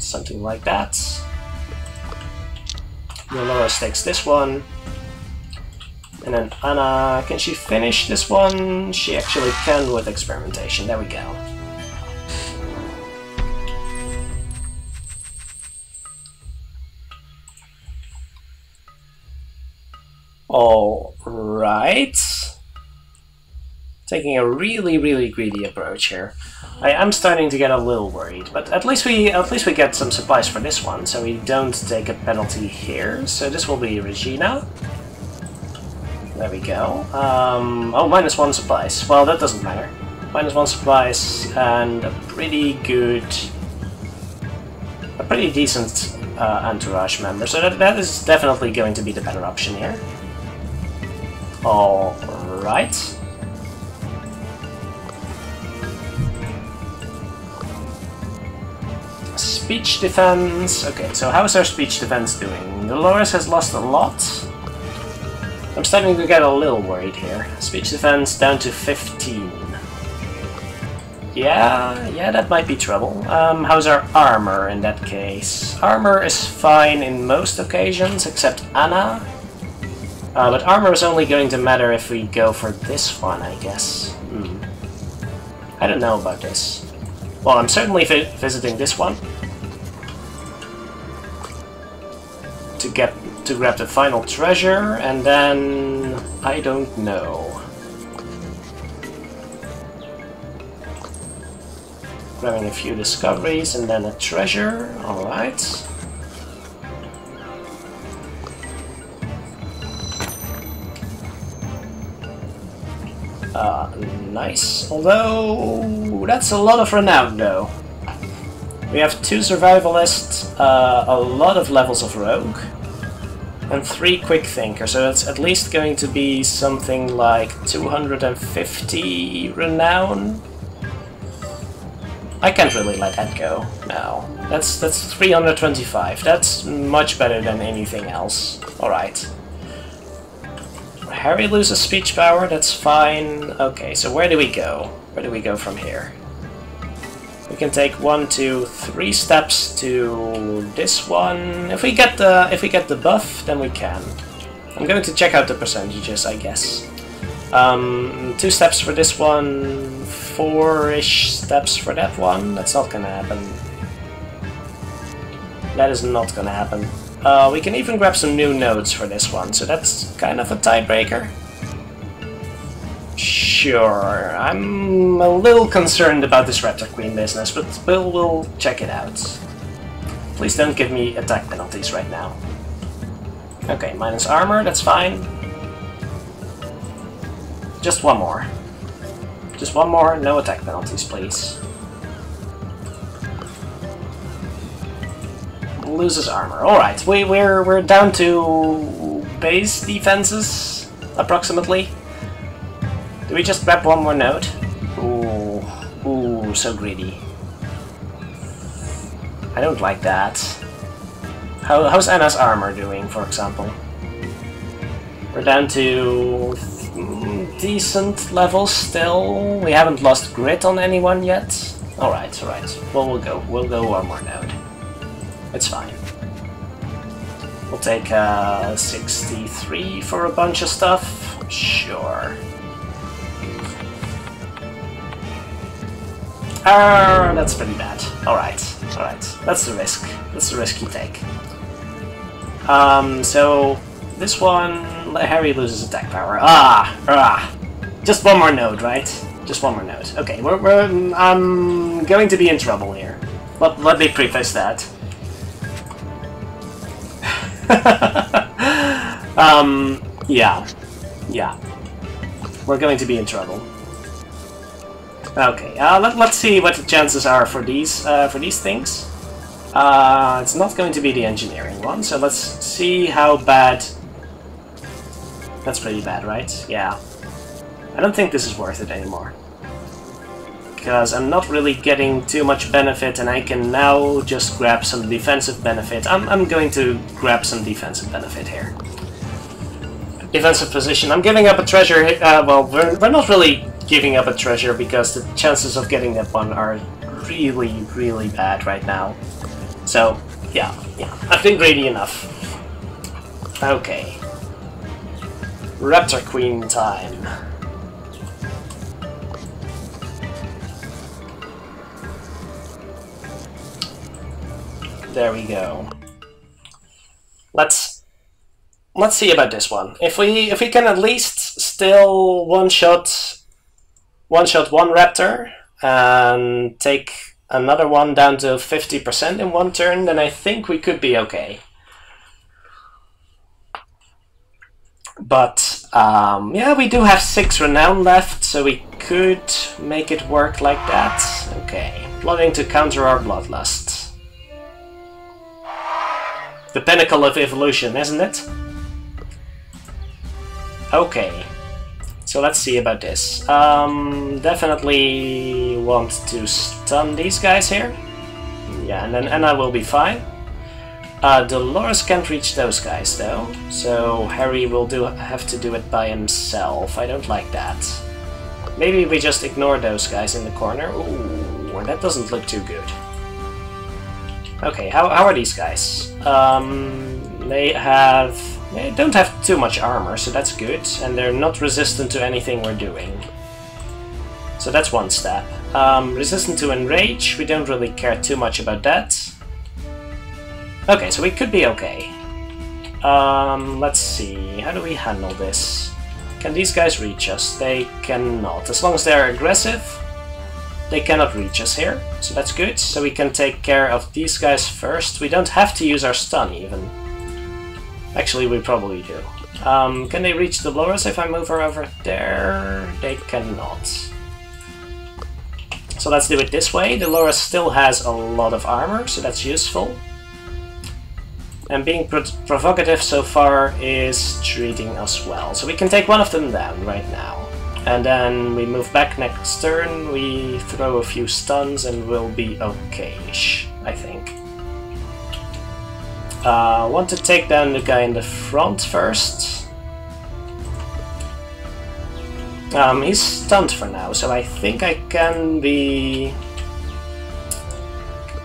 Something like that. Dolores takes this one. And then Anna, can she finish this one? She actually can with experimentation. There we go. Alright. Taking a really greedy approach here. I am starting to get a little worried, but at least we get some supplies for this one, so we don't take a penalty here. So this will be Regina. There we go. Oh, -1 supplies. Well, that doesn't matter. -1 supplies and a pretty decent entourage member. So that is definitely going to be the better option here. All right. Speech defense. Okay, so how is our speech defense doing? Dolores has lost a lot. I'm starting to get a little worried here. Speech defense down to 15. Yeah, that might be trouble. How's our armor in that case? Armor is fine in most occasions, except Anna. But armor is only going to matter if we go for this one, I guess. I don't know about this. Well, I'm certainly visiting this one. To grab the final treasure, and then I don't know. Grabbing a few discoveries and then a treasure. All right. Nice. Although that's a lot of renown, though. We have 2 survivalists, a lot of levels of rogue, and 3 quick thinkers, so that's at least going to be something like 250 renown. I can't really let that go. No. That's 325. That's much better than anything else. Alright. Harry loses speech power, that's fine. Okay, so where do we go? Where do we go from here? We can take 1, 2, 3 steps to this one. If we get the buff, then we can. I'm going to check out the percentages, I guess. 2 steps for this one, 4-ish steps for that one. That's not gonna happen. That is not gonna happen. We can even grab some new nodes for this one, so that's kind of a tiebreaker. Sure, I'm a little concerned about this Raptor Queen business, but we'll check it out. Please don't give me attack penalties right now. Okay, minus armor, that's fine. Just one more. Just one more, no attack penalties, please. Loses armor. Alright, we're down to base defenses, approximately. Do we just grab one more node? Ooh, so greedy. I don't like that. How's Anna's armor doing, for example? We're down to decent levels still. We haven't lost grit on anyone yet. Alright. Well, we'll go one more node. It's fine. We'll take 63 for a bunch of stuff. Sure. That's pretty bad. Alright. That's the risk. That's the risk you take. So this one, Harry loses attack power. Just one more node, right? Just one more node. Okay, I'm going to be in trouble here. Let me preface that. Yeah. We're going to be in trouble. Okay, let's see what the chances are for these things. It's not going to be the engineering one, so let's see how bad... That's pretty bad, right? Yeah. I don't think this is worth it anymore. Because I'm not really getting too much benefit, and I can now just grab some defensive benefit. I'm going to grab some defensive benefit here. Defensive position. I'm giving up a treasure. Well, we're not really giving up a treasure because the chances of getting that one are really bad right now. So, yeah. I've been greedy enough. Okay. Raptor Queen time. There we go. Let's see about this one. If we can at least still one shot one raptor and take another one down to 50% in one turn, then I think we could be okay. But yeah, we do have 6 renown left, so we could make it work like that. Okay, plotting to counter our bloodlust. The pinnacle of evolution, isn't it? Okay, so let's see about this. Definitely want to stun these guys here. Yeah, and then Anna will be fine. Dolores can't reach those guys though, so Harry will have to do it by himself. I don't like that. Maybe we just ignore those guys in the corner. Ooh, that doesn't look too good. Okay, how are these guys? They don't have too much armor, so that's good, and they're not resistant to anything we're doing. So that's one step. Resistant to enrage, we don't really care too much about that. Okay, so we could be okay. Let's see, how do we handle this? Can these guys reach us? They cannot. As long as they're aggressive, they cannot reach us here, so that's good. So we can take care of these guys first. We don't have to use our stun even. Actually, we probably do. Can they reach Dolores if I move her over there? They cannot. So let's do it this way. Dolores still has a lot of armor, so that's useful. And being provocative so far is treating us well. So we can take one of them down right now. And then we move back next turn, we throw a few stuns and we'll be okay-ish, I think. Want to take down the guy in the front first. He's stunned for now, so I think I can be...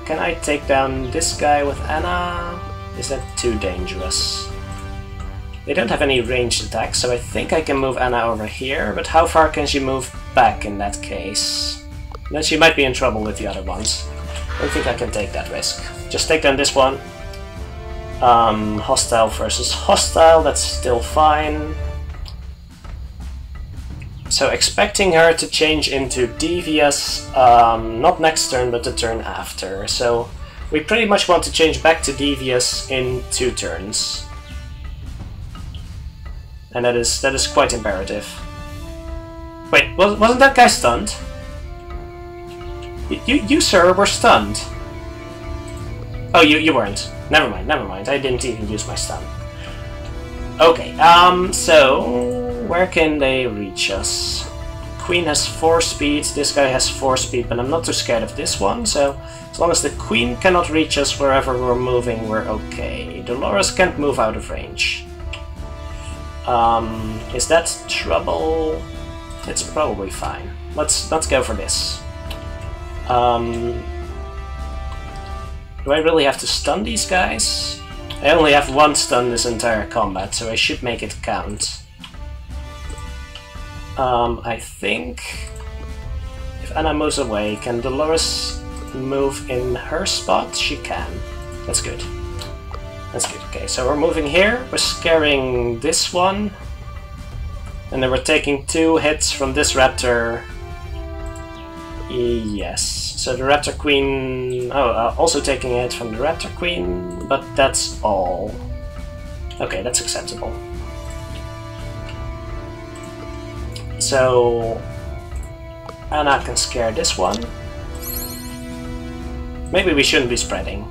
Can I take down this guy with Anna? Is that too dangerous? They don't have any ranged attacks, so I think I can move Anna over here, but how far can she move back in that case? Then she might be in trouble with the other ones. I don't think I can take that risk. Just take down this one. Hostile versus hostile, that's still fine. So expecting her to change into devious, not next turn, but the turn after. So we pretty much want to change back to devious in 2 turns. And that is quite imperative. Wait, wasn't that guy stunned? You sir, were stunned. Oh, you weren't. Never mind. I didn't even use my stun. Okay, so where can they reach us? Queen has 4 speed, this guy has 4 speed, but I'm not too scared of this one, so as long as the Queen cannot reach us wherever we're moving, we're okay. Dolores can't move out of range. Is that trouble? It's probably fine. Let's go for this. Do I really have to stun these guys? I only have 1 stun this entire combat, so I should make it count. I think if Anna moves away, can Dolores move in her spot? She can. That's good. That's good. Okay, so we're moving here, we're scaring this one, and then we're taking 2 hits from this Raptor. Yes, so the Raptor Queen... also taking a hit from the Raptor Queen, but that's all. Okay, that's acceptable. So Anna can scare this one. Maybe we shouldn't be spreading.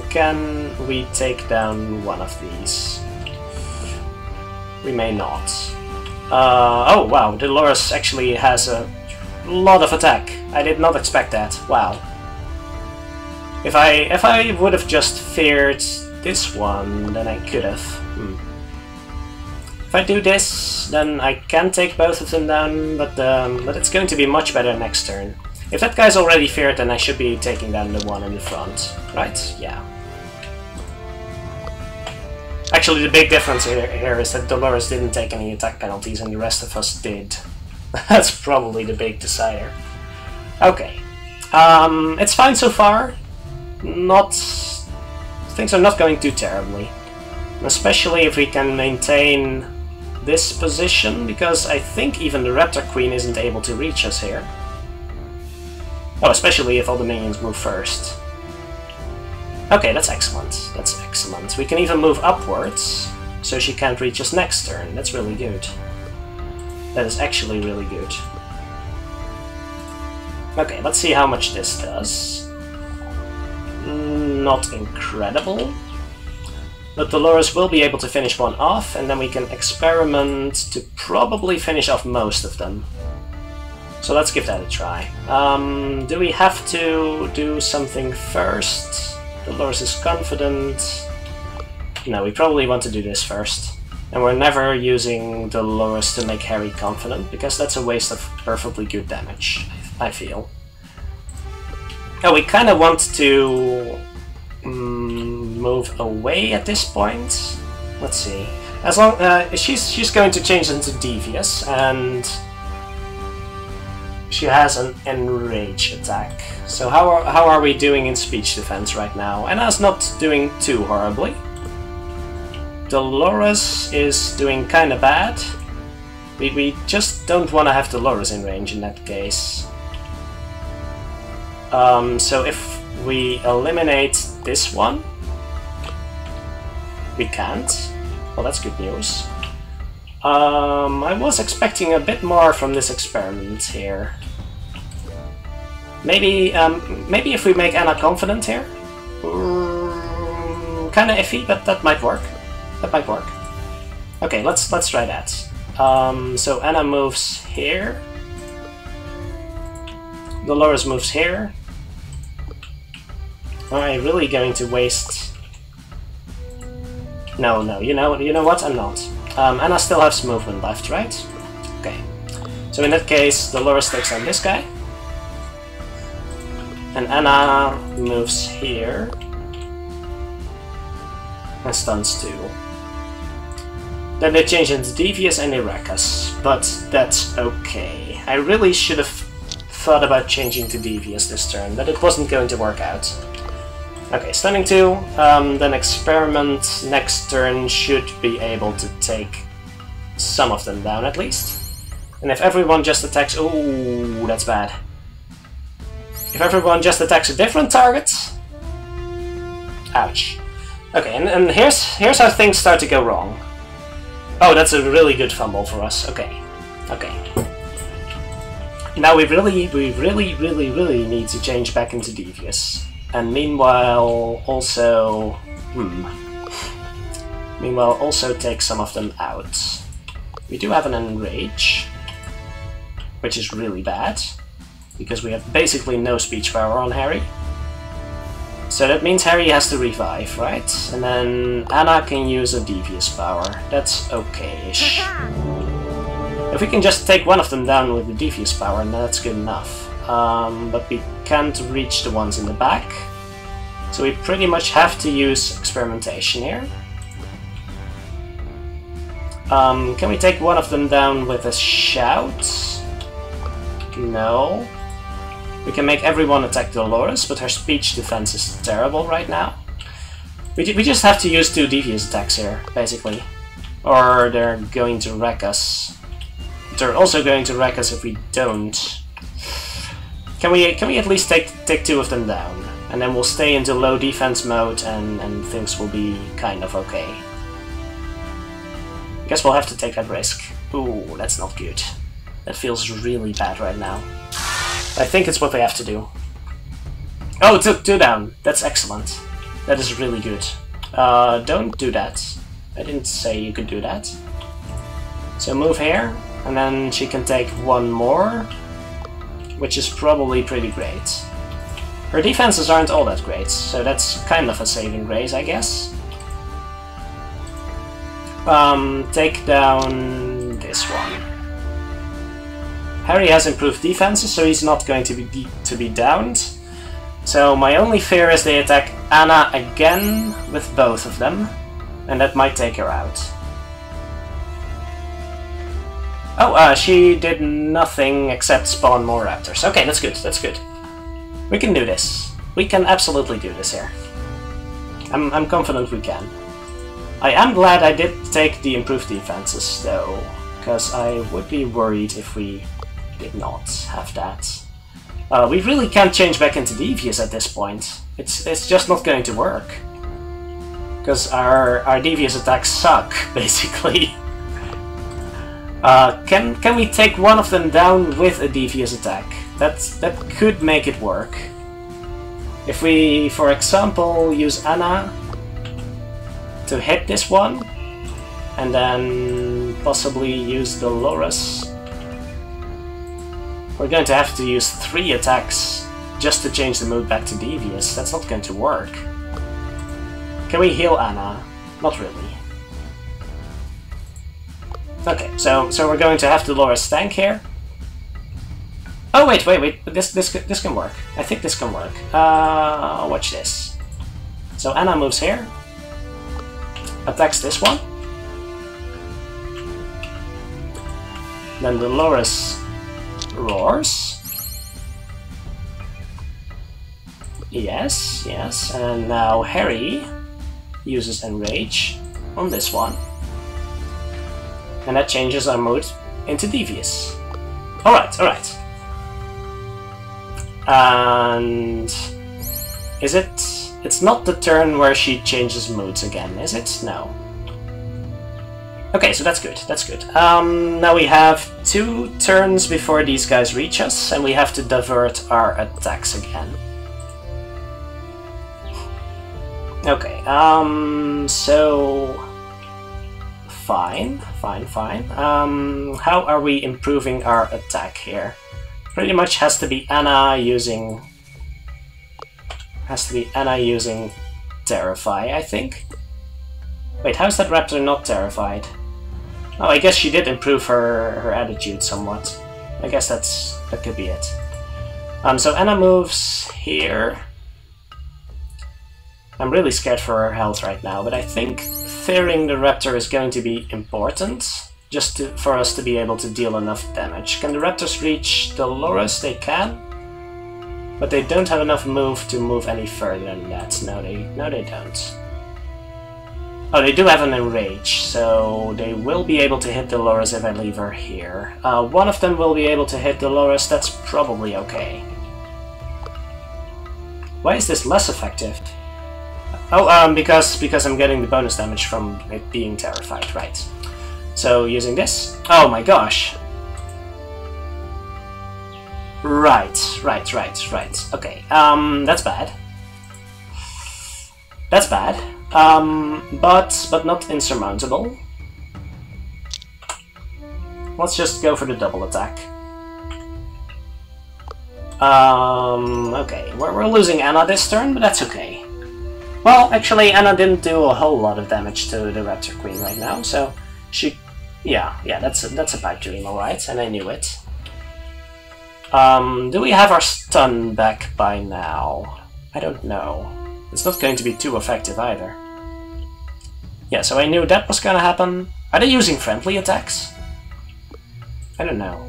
Can we take down one of these? We may not. Oh wow, Dolores actually has a lot of attack. I did not expect that. Wow. If I would have just feared this one, then I could have. If I do this, then I can take both of them down, but it's going to be much better next turn. If that guy's already feared, then I should be taking down the one in the front, right? Yeah. Actually, the big difference here is that Dolores didn't take any attack penalties and the rest of us did. That's probably the big decider. Okay. It's fine so far. Things are not going too terribly. Especially if we can maintain this position, because I think even the Raptor Queen isn't able to reach us here. Oh, especially if all the minions move first. Okay, that's excellent. That's excellent. We can even move upwards, so she can't reach us next turn. That's really good. That is actually really good. Okay, let's see how much this does. Not incredible. But Dolores will be able to finish one off, and then we can experiment to probably finish off most of them. So let's give that a try. Do we have to do something first? Dolores is confident. No, we probably want to do this first. And we're never using Dolores to make Harry confident, because that's a waste of perfectly good damage, I feel. Oh, we kind of want to move away at this point. Let's see. As long she's going to change into Devious, and she has an Enrage attack. So how are we doing in speech defense right now? Anna's not doing too horribly. Dolores is doing kind of bad. We just don't want to have Dolores in range in that case. So if we eliminate this one, we can't. Well, that's good news. I was expecting a bit more from this experiment here. Maybe if we make Anna confident here? Kinda iffy, but that might work. That might work. Okay, let's try that. So Anna moves here. Dolores moves here. Am I really going to waste? No, you know what? I'm not. Anna still has movement left, right? Okay. So in that case, Dolores takes on this guy. And Anna moves here. And stuns too. Then they change into Devious and they wreck us. But that's okay. I really should have thought about changing to Devious this turn, but it wasn't going to work out. Okay, stunning 2, then Experiment next turn should be able to take some of them down at least. And if everyone just attacks... Ooh, that's bad. If everyone just attacks a different target... Ouch. Okay, and here's how things start to go wrong. Oh, that's a really good fumble for us. Okay. Okay. Now we really need to change back into Devious. And meanwhile also... Meanwhile also take some of them out. We do have an Enrage, which is really bad, because we have basically no speech power on Harry. So that means Harry has to revive, right? And then Anna can use a Devious power. That's okay-ish. If we can just take one of them down with the Devious power, then that's good enough. But we can't reach the ones in the back. So we pretty much have to use Experimentation here. Can we take one of them down with a Shout? No. We can make everyone attack Dolores, but her speech defense is terrible right now. We just have to use 2 Devious attacks here, basically. Or they're going to wreck us. They're also going to wreck us if we don't. Can we at least take 2 of them down? And then we'll stay into low defense mode and things will be kind of okay. Guess we'll have to take that risk. Ooh, that's not good. That feels really bad right now. I think it's what we have to do. Oh, it took 2 down. That's excellent. That is really good. Don't do that. I didn't say you could do that. So move here, and then she can take 1 more, which is probably pretty great. Her defenses aren't all that great, so that's kind of a saving grace, I guess. Take down this one. Harry has improved defenses, so he's not going to be downed. So my only fear is they attack Anna again with both of them, and that might take her out. Oh, she did nothing except spawn more raptors. Okay, that's good, that's good. We can do this. We can absolutely do this here. I'm confident we can. I am glad I did take the improved defenses, though, because I would be worried if we did not have that. We really can't change back into Devious at this point. It's just not going to work. Because our Devious attacks suck, basically. Can we take one of them down with a Devious attack? That could make it work. If we, for example, use Anna to hit this one, and then possibly use Dolores, we're going to have to use 3 attacks just to change the mood back to Devious. That's not going to work. Can we heal Anna? Not really. Okay, so we're going to have Dolores tank here. Oh wait, this can work. I think this can work. Watch this. So Anna moves here, attacks this one. Then Dolores roars. Yes, yes, and now Harry uses Enrage on this one. And that changes our mood into Devious. Alright, alright. And is it... It's not the turn where she changes moods again, is it? No. Okay, so that's good, that's good. Now we have 2 turns before these guys reach us, and we have to divert our attacks again. Okay, so... fine, fine. How are we improving our attack here? Pretty much has to be Anna using Terrify, I think. Wait, how's that raptor not terrified? Oh, I guess she did improve her attitude somewhat. I guess that could be it. So Anna moves here. I'm really scared for her health right now, but I think fearing the raptor is going to be important, just for us to be able to deal enough damage. Can the raptors reach Dolores? They can, but they don't have enough move to move any further than that. No, they don't. Oh, they do have an enrage, so they will be able to hit Dolores if I leave her here. One of them will be able to hit Dolores. That's probably okay. Why is this less effective? Oh, because I'm getting the bonus damage from it being terrified, right. So, using this... Oh my gosh! Right. Okay, that's bad. That's bad. But not insurmountable. Let's just go for the double attack. Okay, we're losing Anna this turn, but that's okay. Well, actually, Anna didn't do a whole lot of damage to the Raptor Queen right now, so she... Yeah, that's a bad dream, alright, and I knew it. Do we have our stun back by now? I don't know. It's not going to be too effective either. Yeah, so I knew that was gonna happen. Are they using friendly attacks? I don't know.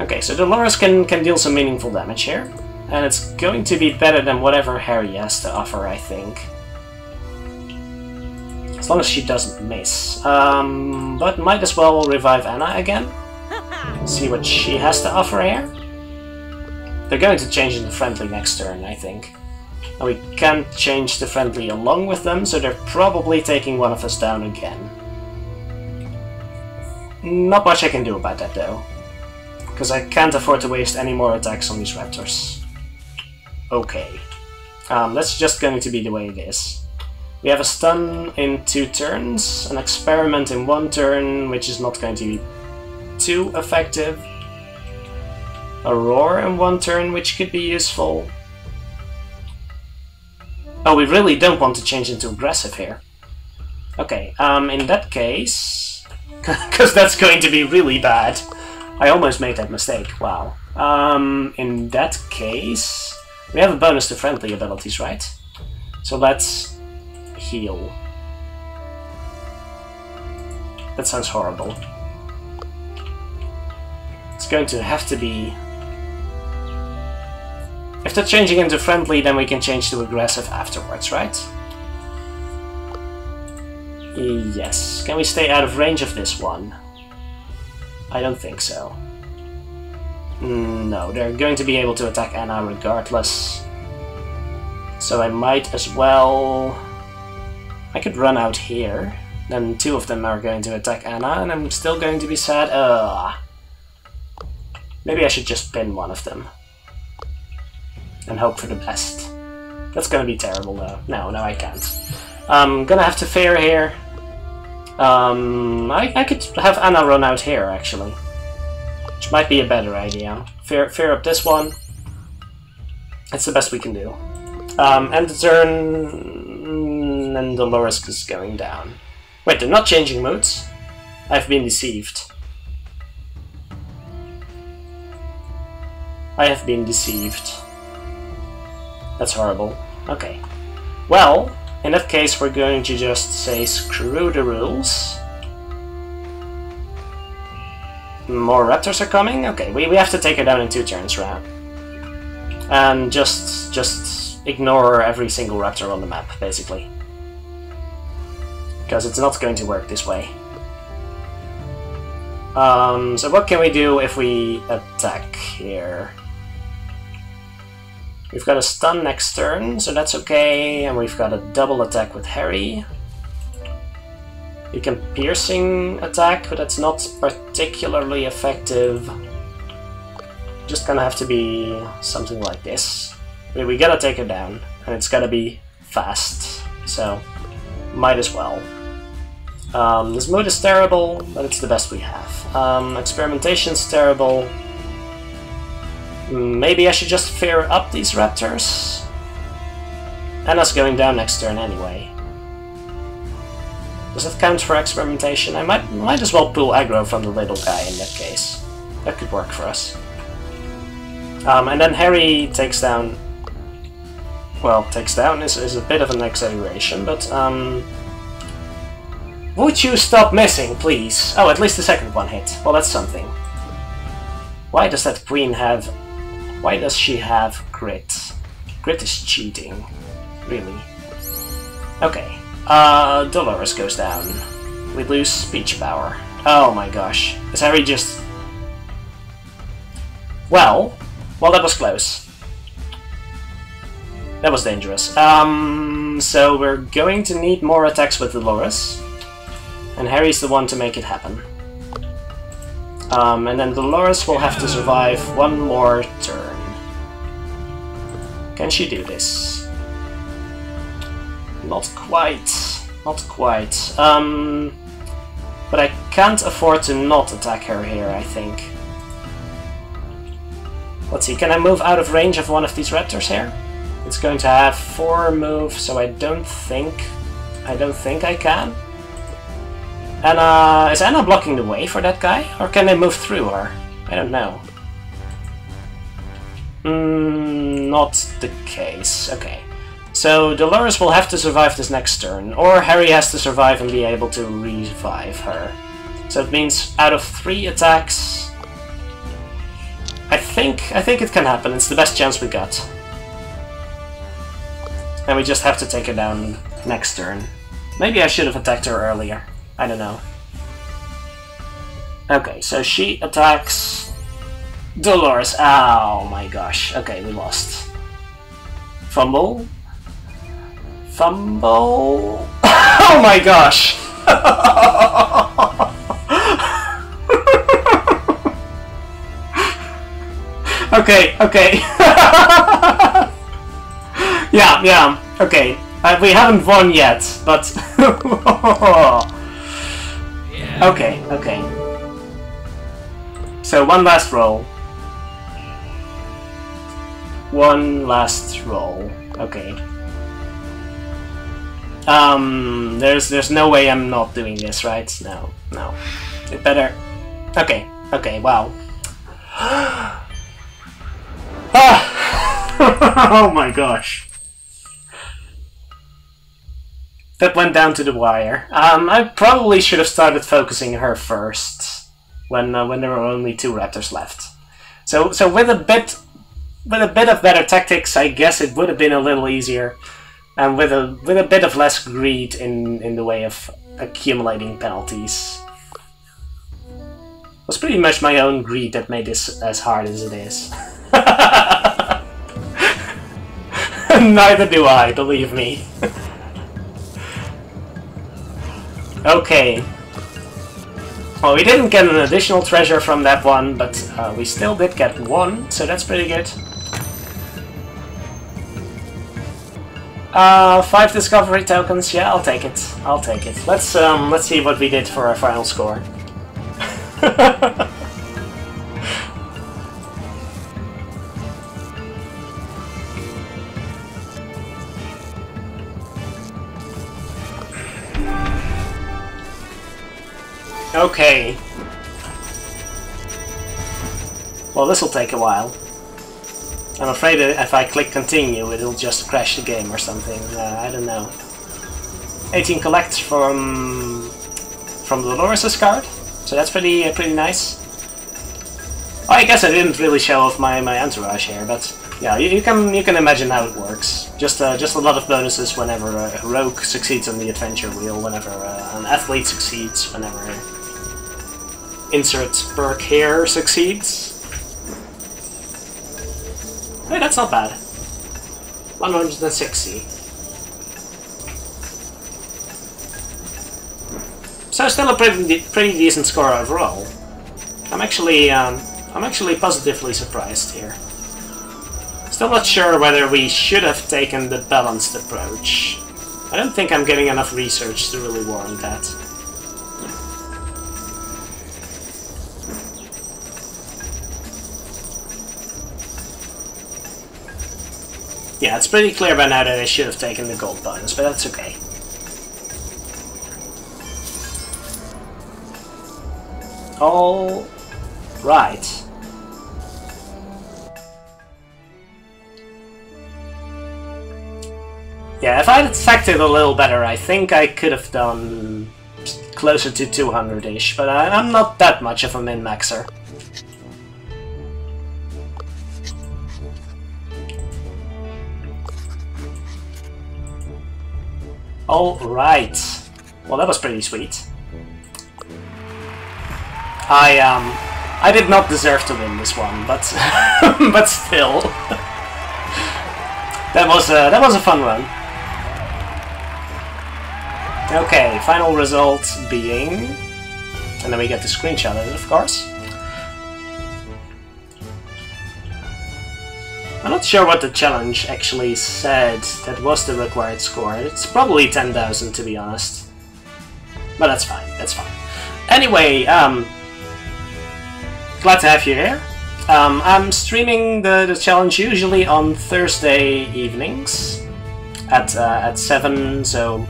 Okay, so Dolores can deal some meaningful damage here. And it's going to be better than whatever Harry has to offer, I think. As long as she doesn't miss. But might as well revive Anna again. See what she has to offer here. They're going to change into friendly next turn, I think. And we can't change the friendly along with them, so they're probably taking one of us down again. Not much I can do about that, though. Because I can't afford to waste any more attacks on these raptors. Okay. That's just going to be the way it is. We have a stun in 2 turns, an experiment in 1 turn, which is not going to be too effective. A roar in 1 turn, which could be useful. Oh, we really don't want to change into aggressive here. Okay, in that case... Because that's going to be really bad. I almost made that mistake, wow. In that case... We have a bonus to friendly abilities, right? So let's heal. That sounds horrible. It's going to have to be... If they're changing into friendly, then we can change to aggressive afterwards, right? Yes. Can we stay out of range of this one? I don't think so. No, they're going to be able to attack Anna regardless. So I might as well... I could run out here. Then 2 of them are going to attack Anna, and I'm still going to be sad. Maybe I should just pin one of them. And hope for the best. That's gonna be terrible though. No, I can't. I'm gonna have to fear here. I could have Anna run out here, actually. Which might be a better idea. Fear up this one. It's the best we can do. End the turn... and Dolores is going down. Wait, they're not changing moods? I've been deceived. I have been deceived. That's horrible. Okay. Well, in that case we're going to just say screw the rules. More raptors are coming? Okay, we have to take her down in 2 turns, right? And just ignore every single raptor on the map, basically. Because it's not going to work this way. So what can we do if we attack here? We've got a stun next turn, so that's okay, and we've got a double attack with Harry. We can piercing attack, but that's not particularly effective. Just gonna have to be something like this. We gotta take her down, and it's gotta be fast, so might as well. This mood is terrible, but it's the best we have. Experimentation's terrible. Maybe I should just fear up these raptors? And us going down next turn anyway. Does that count for experimentation? I might as well pull aggro from the little guy in that case. That could work for us. And then Harry takes down... Well, takes down is a bit of an exaggeration, but... Would you stop missing, please? Oh, at least the second one hit. Well, that's something. Why does that queen have... Why does she have grit? Grit is cheating. Really. Okay. Dolores goes down. We lose speech power. Oh my gosh. Is Harry just... Well, that was close. That was dangerous. So we're going to need more attacks with Dolores. And Harry's the one to make it happen. And then Dolores will have to survive one more turn. Can she do this? Not quite. Not quite. But I can't afford to not attack her here, I think. Let's see, can I move out of range of one of these raptors here? It's going to have 4 moves, so I don't think I can. Anna, is Anna blocking the way for that guy? Or can I move through her? I don't know. Not the case. Okay. So Dolores will have to survive this next turn, or Harry has to survive and be able to revive her. So it means out of 3 attacks... I think it can happen. It's the best chance we got. And we just have to take her down next turn. Maybe I should have attacked her earlier. I don't know. Okay, so she attacks Dolores. Oh my gosh. Okay, we lost. Fumble. Fumble. Oh my gosh. Okay, okay. Yeah, okay. We haven't won yet, but... Okay. So, one last roll. One last roll. Okay. There's no way I'm not doing this, right? No. It better... Okay, wow. Oh my gosh. That went down to the wire. I probably should have started focusing her first when there were only 2 raptors left. So with a bit of better tactics, I guess it would have been a little easier, and with a bit of less greed in the way of accumulating penalties. It was pretty much my own greed that made this as hard as it is. Neither do I, believe me. Okay. Well, we didn't get an additional treasure from that one, but we still did get 1, so that's pretty good. 5 discovery tokens, yeah, I'll take it. Let's see what we did for our final score. Okay. Well, this'll take a while. I'm afraid that if I click continue, it'll just crash the game or something. I don't know. 18 collect from Dolores' card, so that's pretty nice. Oh, I guess I didn't really show off my entourage here, but yeah, you can imagine how it works. Just a lot of bonuses whenever a rogue succeeds on the adventure wheel, whenever an athlete succeeds, whenever insert perk here succeeds. Hey, that's not bad. 160. So still a pretty decent score overall. I'm actually positively surprised here. Still not sure whether we should have taken the balanced approach. I don't think I'm getting enough research to really warrant that. Yeah, it's pretty clear by now that I should have taken the gold bonus, but that's okay. All right. Yeah, if I had attacked it a little better, I think I could have done closer to 200-ish, but I'm not that much of a min-maxer. Alright. Well, that was pretty sweet. I did not deserve to win this one, but but still. that was a fun run. Okay, final result being... And then we get to screenshot it, of course. I'm not sure what the challenge actually said that was the required score. It's probably 10,000 to be honest. But that's fine, that's fine. Anyway, glad to have you here. I'm streaming the challenge usually on Thursday evenings at 7, so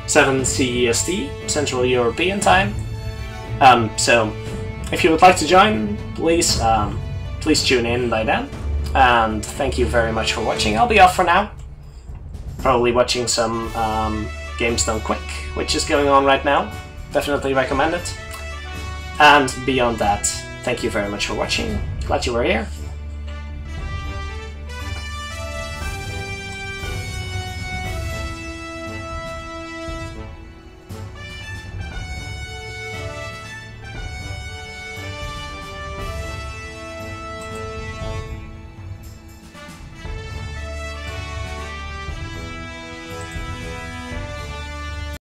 7 CEST, Central European Time. So if you would like to join, please please tune in by then. And thank you very much for watching. I'll be off for now. Probably watching some Games Done Quick, which is going on right now. Definitely recommend it. And beyond that, thank you very much for watching. Glad you were here.